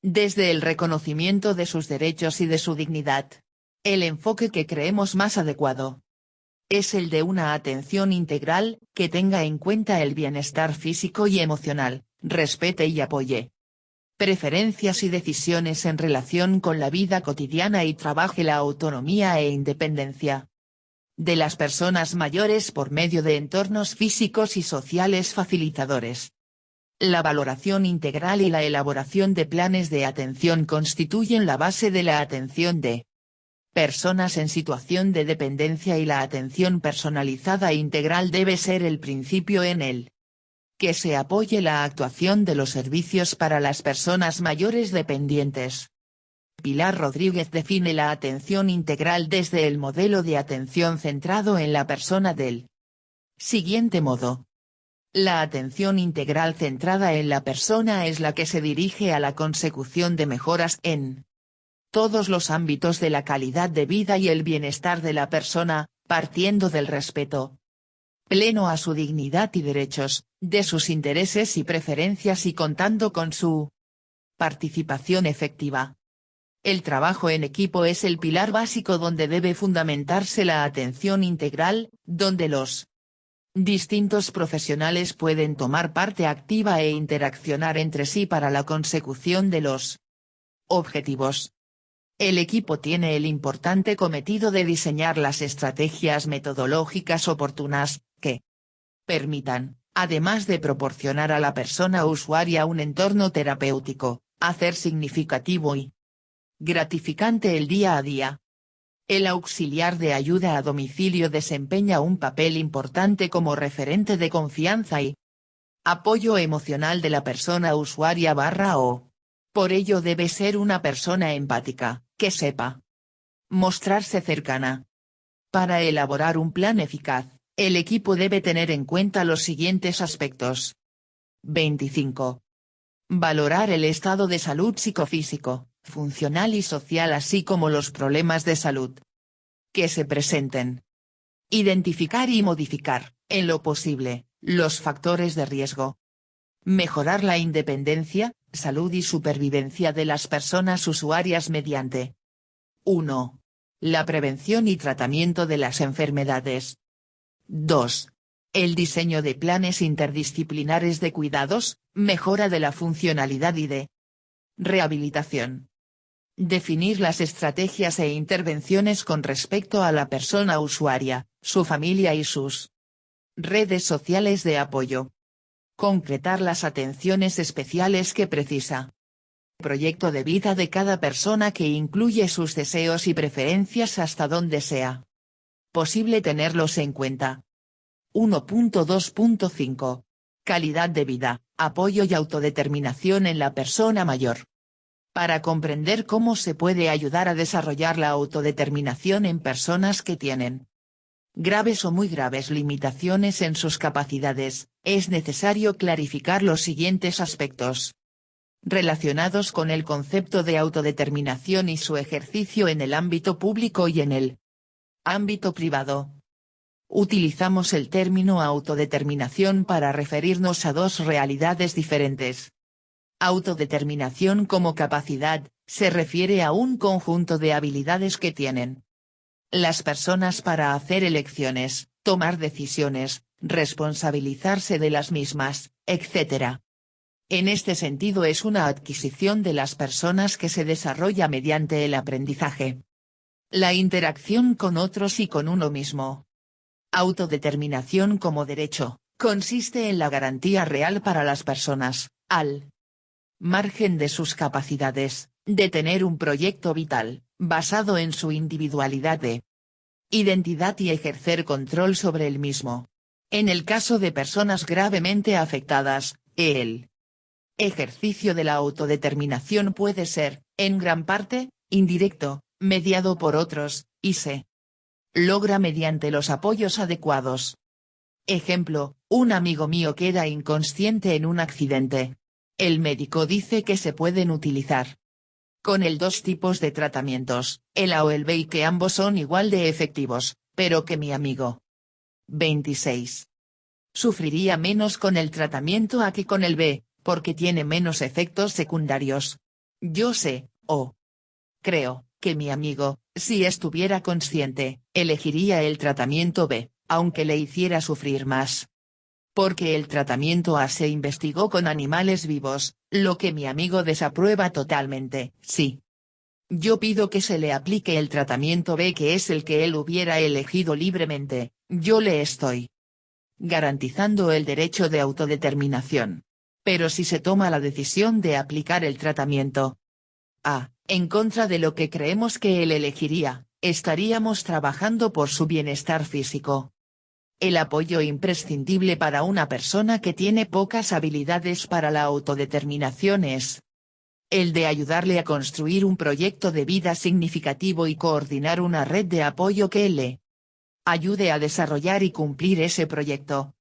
desde el reconocimiento de sus derechos y de su dignidad. El enfoque que creemos más adecuado es el de una atención integral, que tenga en cuenta el bienestar físico y emocional, respete y apoye preferencias y decisiones en relación con la vida cotidiana y trabaje la autonomía e independencia de las personas mayores por medio de entornos físicos y sociales facilitadores. La valoración integral y la elaboración de planes de atención constituyen la base de la atención de personas en situación de dependencia y la atención personalizada integral debe ser el principio en el que se apoye la actuación de los servicios para las personas mayores dependientes. Pilar Rodríguez define la atención integral desde el modelo de atención centrado en la persona del siguiente modo. La atención integral centrada en la persona es la que se dirige a la consecución de mejoras en todos los ámbitos de la calidad de vida y el bienestar de la persona, partiendo del respeto pleno a su dignidad y derechos, de sus intereses y preferencias y contando con su participación efectiva. El trabajo en equipo es el pilar básico donde debe fundamentarse la atención integral, donde los distintos profesionales pueden tomar parte activa e interaccionar entre sí para la consecución de los objetivos. El equipo tiene el importante cometido de diseñar las estrategias metodológicas oportunas, que permitan, además de proporcionar a la persona usuaria un entorno terapéutico, hacer significativo y gratificante el día a día. El auxiliar de ayuda a domicilio desempeña un papel importante como referente de confianza y apoyo emocional de la persona usuaria o. Por ello debe ser una persona empática, que sepa mostrarse cercana. Para elaborar un plan eficaz, el equipo debe tener en cuenta los siguientes aspectos. 25. Valorar el estado de salud psicofísico, funcional y social así como los problemas de salud que se presenten. Identificar y modificar, en lo posible, los factores de riesgo Mejorar la independencia, salud y supervivencia de las personas usuarias mediante 1. La prevención y tratamiento de las enfermedades. 2. El diseño de planes interdisciplinares de cuidados, mejora de la funcionalidad y de rehabilitación. Definir las estrategias e intervenciones con respecto a la persona usuaria, su familia y sus redes sociales de apoyo. Concretar las atenciones especiales que precisa. Proyecto de vida de cada persona que incluye sus deseos y preferencias hasta donde sea posible tenerlos en cuenta. 1.2.5. Calidad de vida, apoyo y autodeterminación en la persona mayor. Para comprender cómo se puede ayudar a desarrollar la autodeterminación en personas que tienen graves o muy graves limitaciones en sus capacidades, es necesario clarificar los siguientes aspectos relacionados con el concepto de autodeterminación y su ejercicio en el ámbito público y en el ámbito privado. Utilizamos el término autodeterminación para referirnos a dos realidades diferentes. Autodeterminación como capacidad, se refiere a un conjunto de habilidades que tienen las personas para hacer elecciones, tomar decisiones, responsabilizarse de las mismas, etc. En este sentido es una adquisición de las personas que se desarrolla mediante el aprendizaje, la interacción con otros y con uno mismo. Autodeterminación como derecho, consiste en la garantía real para las personas, al margen de sus capacidades, de tener un proyecto vital, basado en su individualidad de identidad y ejercer control sobre el mismo. En el caso de personas gravemente afectadas, el ejercicio de la autodeterminación puede ser, en gran parte, indirecto, mediado por otros, y se logra mediante los apoyos adecuados. Ejemplo, un amigo mío queda inconsciente en un accidente. El médico dice que se pueden utilizar con él dos tipos de tratamientos, el A o el B, y que ambos son igual de efectivos, pero que mi amigo 26 sufriría menos con el tratamiento A que con el B, porque tiene menos efectos secundarios. Yo sé, o creo, que mi amigo, si estuviera consciente, elegiría el tratamiento B, aunque le hiciera sufrir más. Porque el tratamiento A se investigó con animales vivos, lo que mi amigo desaprueba totalmente. Sí. Yo pido que se le aplique el tratamiento B, que es el que él hubiera elegido libremente, yo le estoy garantizando el derecho de autodeterminación. Pero si se toma la decisión de aplicar el tratamiento A, en contra de lo que creemos que él elegiría, estaríamos trabajando por su bienestar físico. El apoyo imprescindible para una persona que tiene pocas habilidades para la autodeterminación es el de ayudarle a construir un proyecto de vida significativo y coordinar una red de apoyo que le ayude a desarrollar y cumplir ese proyecto.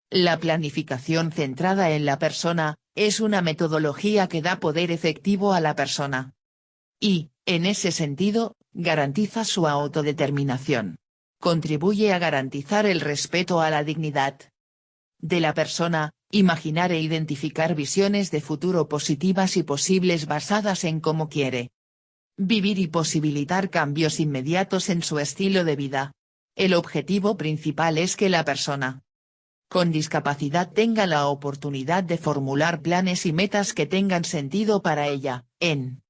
La planificación centrada en la persona, es una metodología que da poder efectivo a la persona. Y, en ese sentido, garantiza su autodeterminación. Contribuye a garantizar el respeto a la dignidad de la persona, imaginar e identificar visiones de futuro positivas y posibles basadas en cómo quiere vivir y posibilitar cambios inmediatos en su estilo de vida. El objetivo principal es que la persona con discapacidad tenga la oportunidad de formular planes y metas que tengan sentido para ella, en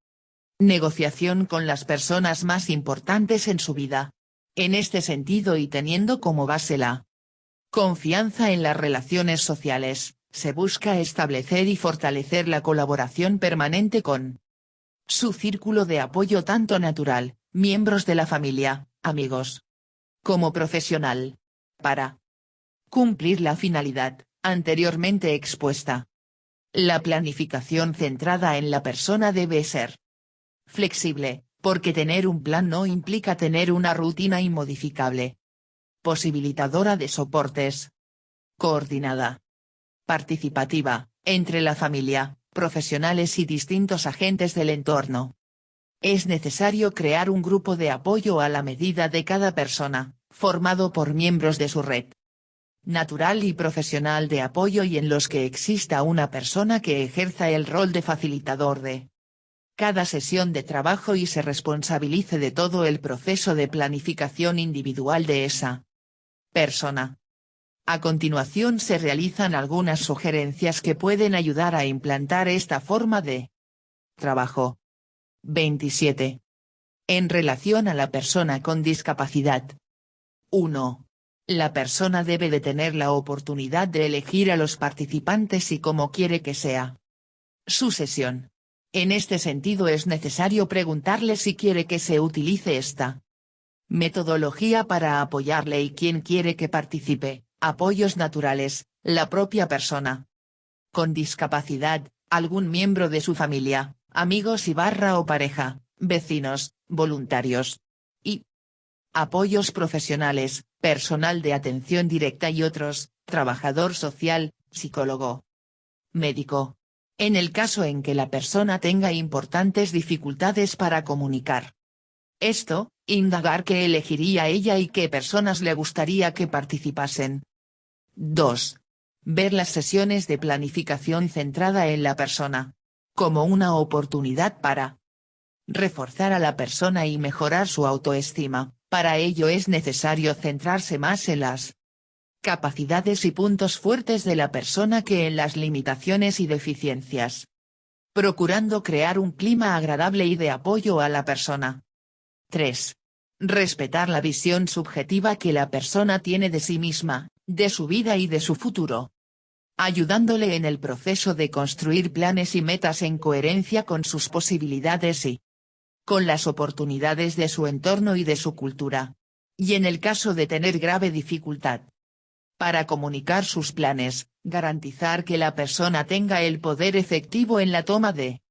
negociación con las personas más importantes en su vida. En este sentido, y teniendo como base la confianza en las relaciones sociales, se busca establecer y fortalecer la colaboración permanente con su círculo de apoyo, tanto natural, miembros de la familia, amigos, como profesional, para cumplir la finalidad anteriormente expuesta. La planificación centrada en la persona debe ser flexible, porque tener un plan no implica tener una rutina inmodificable. Posibilitadora de soportes. Coordinada. Participativa, entre la familia, profesionales y distintos agentes del entorno. Es necesario crear un grupo de apoyo a la medida de cada persona, formado por miembros de su red natural y profesional de apoyo y en los que exista una persona que ejerza el rol de facilitador de cada sesión de trabajo y se responsabilice de todo el proceso de planificación individual de esa persona. A continuación se realizan algunas sugerencias que pueden ayudar a implantar esta forma de trabajo. 27. En relación a la persona con discapacidad. 1. La persona debe de tener la oportunidad de elegir a los participantes y cómo quiere que sea su sesión. En este sentido es necesario preguntarle si quiere que se utilice esta metodología para apoyarle y quién quiere que participe, apoyos naturales, la propia persona con discapacidad, algún miembro de su familia, amigos o pareja, vecinos, voluntarios. Y apoyos profesionales, personal de atención directa y otros, trabajador social, psicólogo, médico. En el caso en que la persona tenga importantes dificultades para comunicar esto, indagar qué elegiría ella y qué personas le gustaría que participasen. 2. Ver las sesiones de planificación centrada en la persona como una oportunidad para reforzar a la persona y mejorar su autoestima. Para ello es necesario centrarse más en las capacidades y puntos fuertes de la persona que en las limitaciones y deficiencias, procurando crear un clima agradable y de apoyo a la persona. 3. Respetar la visión subjetiva que la persona tiene de sí misma, de su vida y de su futuro, ayudándole en el proceso de construir planes y metas en coherencia con sus posibilidades y con las oportunidades de su entorno y de su cultura. Y en el caso de tener grave dificultad para comunicar sus planes, garantizar que la persona tenga el poder efectivo en la toma de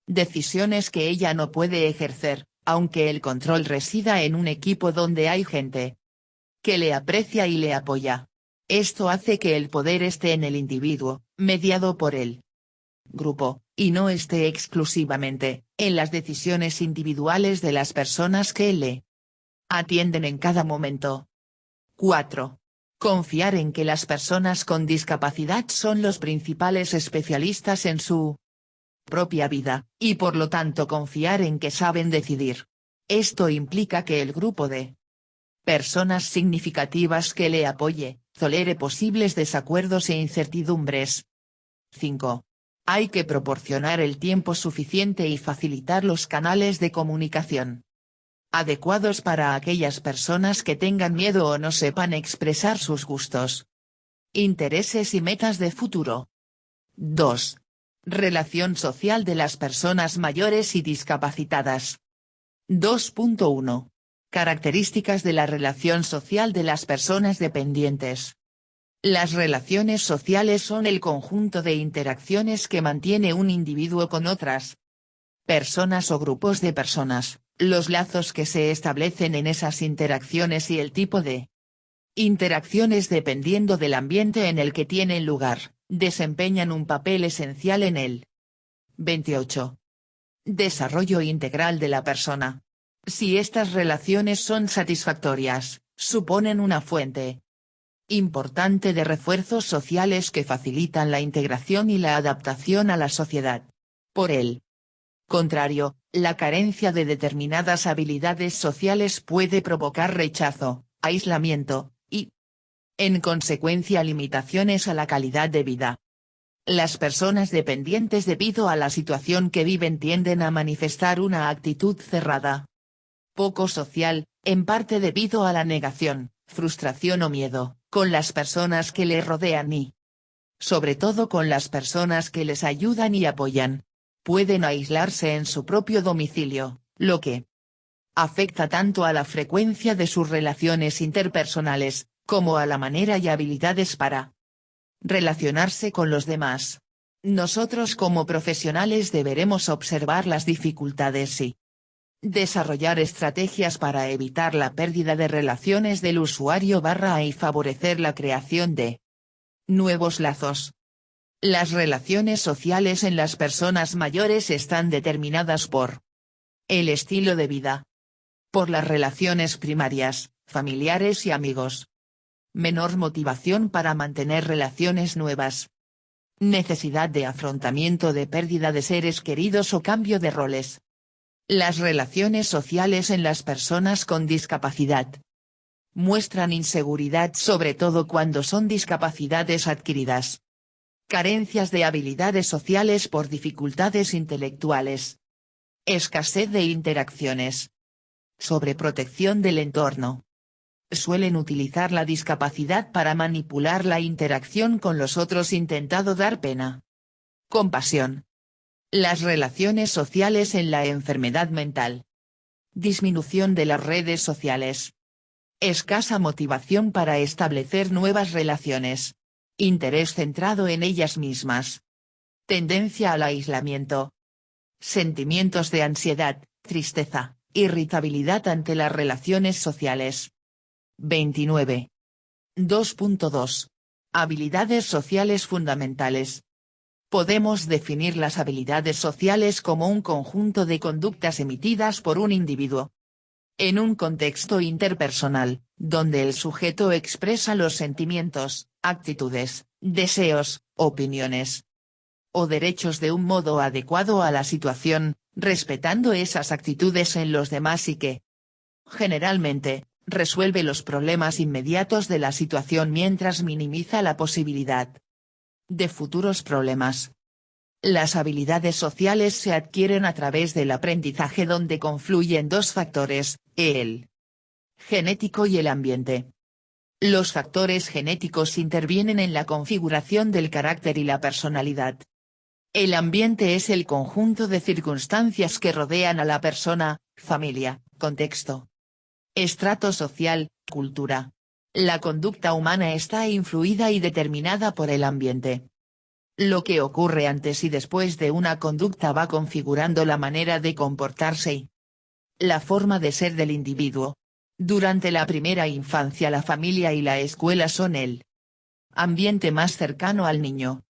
decisiones que ella no puede ejercer, aunque el control resida en un equipo donde hay gente que le aprecia y le apoya. Esto hace que el poder esté en el individuo, mediado por el grupo, y no esté exclusivamente en las decisiones individuales de las personas que le atienden en cada momento. 4. Confiar en que las personas con discapacidad son los principales especialistas en su propia vida, y por lo tanto confiar en que saben decidir. Esto implica que el grupo de personas significativas que le apoye, tolere posibles desacuerdos e incertidumbres. 5. Hay que proporcionar el tiempo suficiente y facilitar los canales de comunicación adecuados para aquellas personas que tengan miedo o no sepan expresar sus gustos, intereses y metas de futuro. 2. Relación social de las personas mayores y discapacitadas. 2.1. Características de la relación social de las personas dependientes. Las relaciones sociales son el conjunto de interacciones que mantiene un individuo con otras personas o grupos de personas, los lazos que se establecen en esas interacciones y el tipo de interacciones dependiendo del ambiente en el que tienen lugar, desempeñan un papel esencial en el 28. Desarrollo integral de la persona. Si estas relaciones son satisfactorias, suponen una fuente importante de refuerzos sociales que facilitan la integración y la adaptación a la sociedad. Por el contrario, la carencia de determinadas habilidades sociales puede provocar rechazo, aislamiento, y, en consecuencia, limitaciones a la calidad de vida. Las personas dependientes debido a la situación que viven tienden a manifestar una actitud cerrada, poco social, en parte debido a la negación, frustración o miedo, con las personas que les rodean y, sobre todo con las personas que les ayudan y apoyan. Pueden aislarse en su propio domicilio, lo que afecta tanto a la frecuencia de sus relaciones interpersonales, como a la manera y habilidades para relacionarse con los demás. Nosotros como profesionales deberemos observar las dificultades y desarrollar estrategias para evitar la pérdida de relaciones del usuario y favorecer la creación de nuevos lazos. Las relaciones sociales en las personas mayores están determinadas por el estilo de vida, por las relaciones primarias, familiares y amigos, menor motivación para mantener relaciones nuevas. Necesidad de afrontamiento de pérdida de seres queridos o cambio de roles. Las relaciones sociales en las personas con discapacidad muestran inseguridad sobre todo cuando son discapacidades adquiridas. Carencias de habilidades sociales por dificultades intelectuales. Escasez de interacciones. Sobreprotección del entorno. Suelen utilizar la discapacidad para manipular la interacción con los otros intentando dar pena. Compasión. Las relaciones sociales en la enfermedad mental. Disminución de las redes sociales. Escasa motivación para establecer nuevas relaciones. Interés centrado en ellas mismas. Tendencia al aislamiento. Sentimientos de ansiedad, tristeza, irritabilidad ante las relaciones sociales. 29. 2.2. Habilidades sociales fundamentales. Podemos definir las habilidades sociales como un conjunto de conductas emitidas por un individuo en un contexto interpersonal, donde el sujeto expresa los sentimientos, actitudes, deseos, opiniones o derechos de un modo adecuado a la situación, respetando esas actitudes en los demás y que, generalmente, resuelve los problemas inmediatos de la situación mientras minimiza la posibilidad de futuros problemas. Las habilidades sociales se adquieren a través del aprendizaje donde confluyen dos factores, el genético y el ambiente. Los factores genéticos intervienen en la configuración del carácter y la personalidad. El ambiente es el conjunto de circunstancias que rodean a la persona, familia, contexto, estrato social, cultura. La conducta humana está influida y determinada por el ambiente. Lo que ocurre antes y después de una conducta va configurando la manera de comportarse y la forma de ser del individuo. Durante la primera infancia la familia y la escuela son el ambiente más cercano al niño.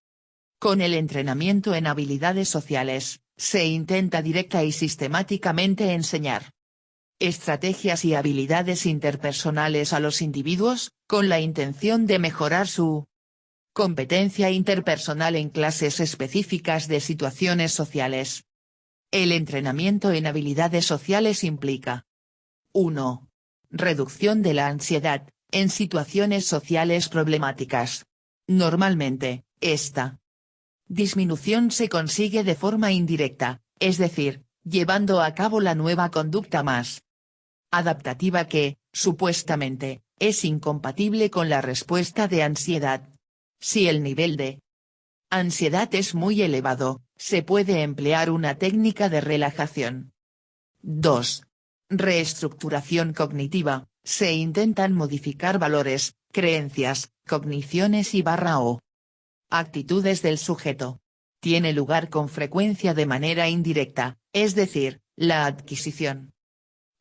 Con el entrenamiento en habilidades sociales, se intenta directa y sistemáticamente enseñar estrategias y habilidades interpersonales a los individuos, con la intención de mejorar su competencia interpersonal en clases específicas de situaciones sociales. El entrenamiento en habilidades sociales implica 1. Reducción de la ansiedad, en situaciones sociales problemáticas. Normalmente, esta disminución se consigue de forma indirecta, es decir, llevando a cabo la nueva conducta más adaptativa que, supuestamente, es incompatible con la respuesta de ansiedad. Si el nivel de ansiedad es muy elevado, se puede emplear una técnica de relajación. 2. Reestructuración cognitiva, se intentan modificar valores, creencias, cogniciones o actitudes del sujeto. Tiene lugar con frecuencia de manera indirecta, es decir, la adquisición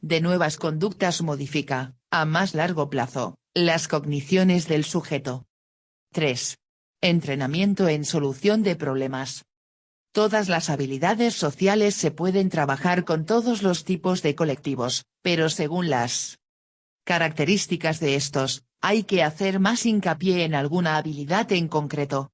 de nuevas conductas modifica, a más largo plazo, las cogniciones del sujeto. 3. Entrenamiento en solución de problemas. Todas las habilidades sociales se pueden trabajar con todos los tipos de colectivos, pero según las características de estos, hay que hacer más hincapié en alguna habilidad en concreto.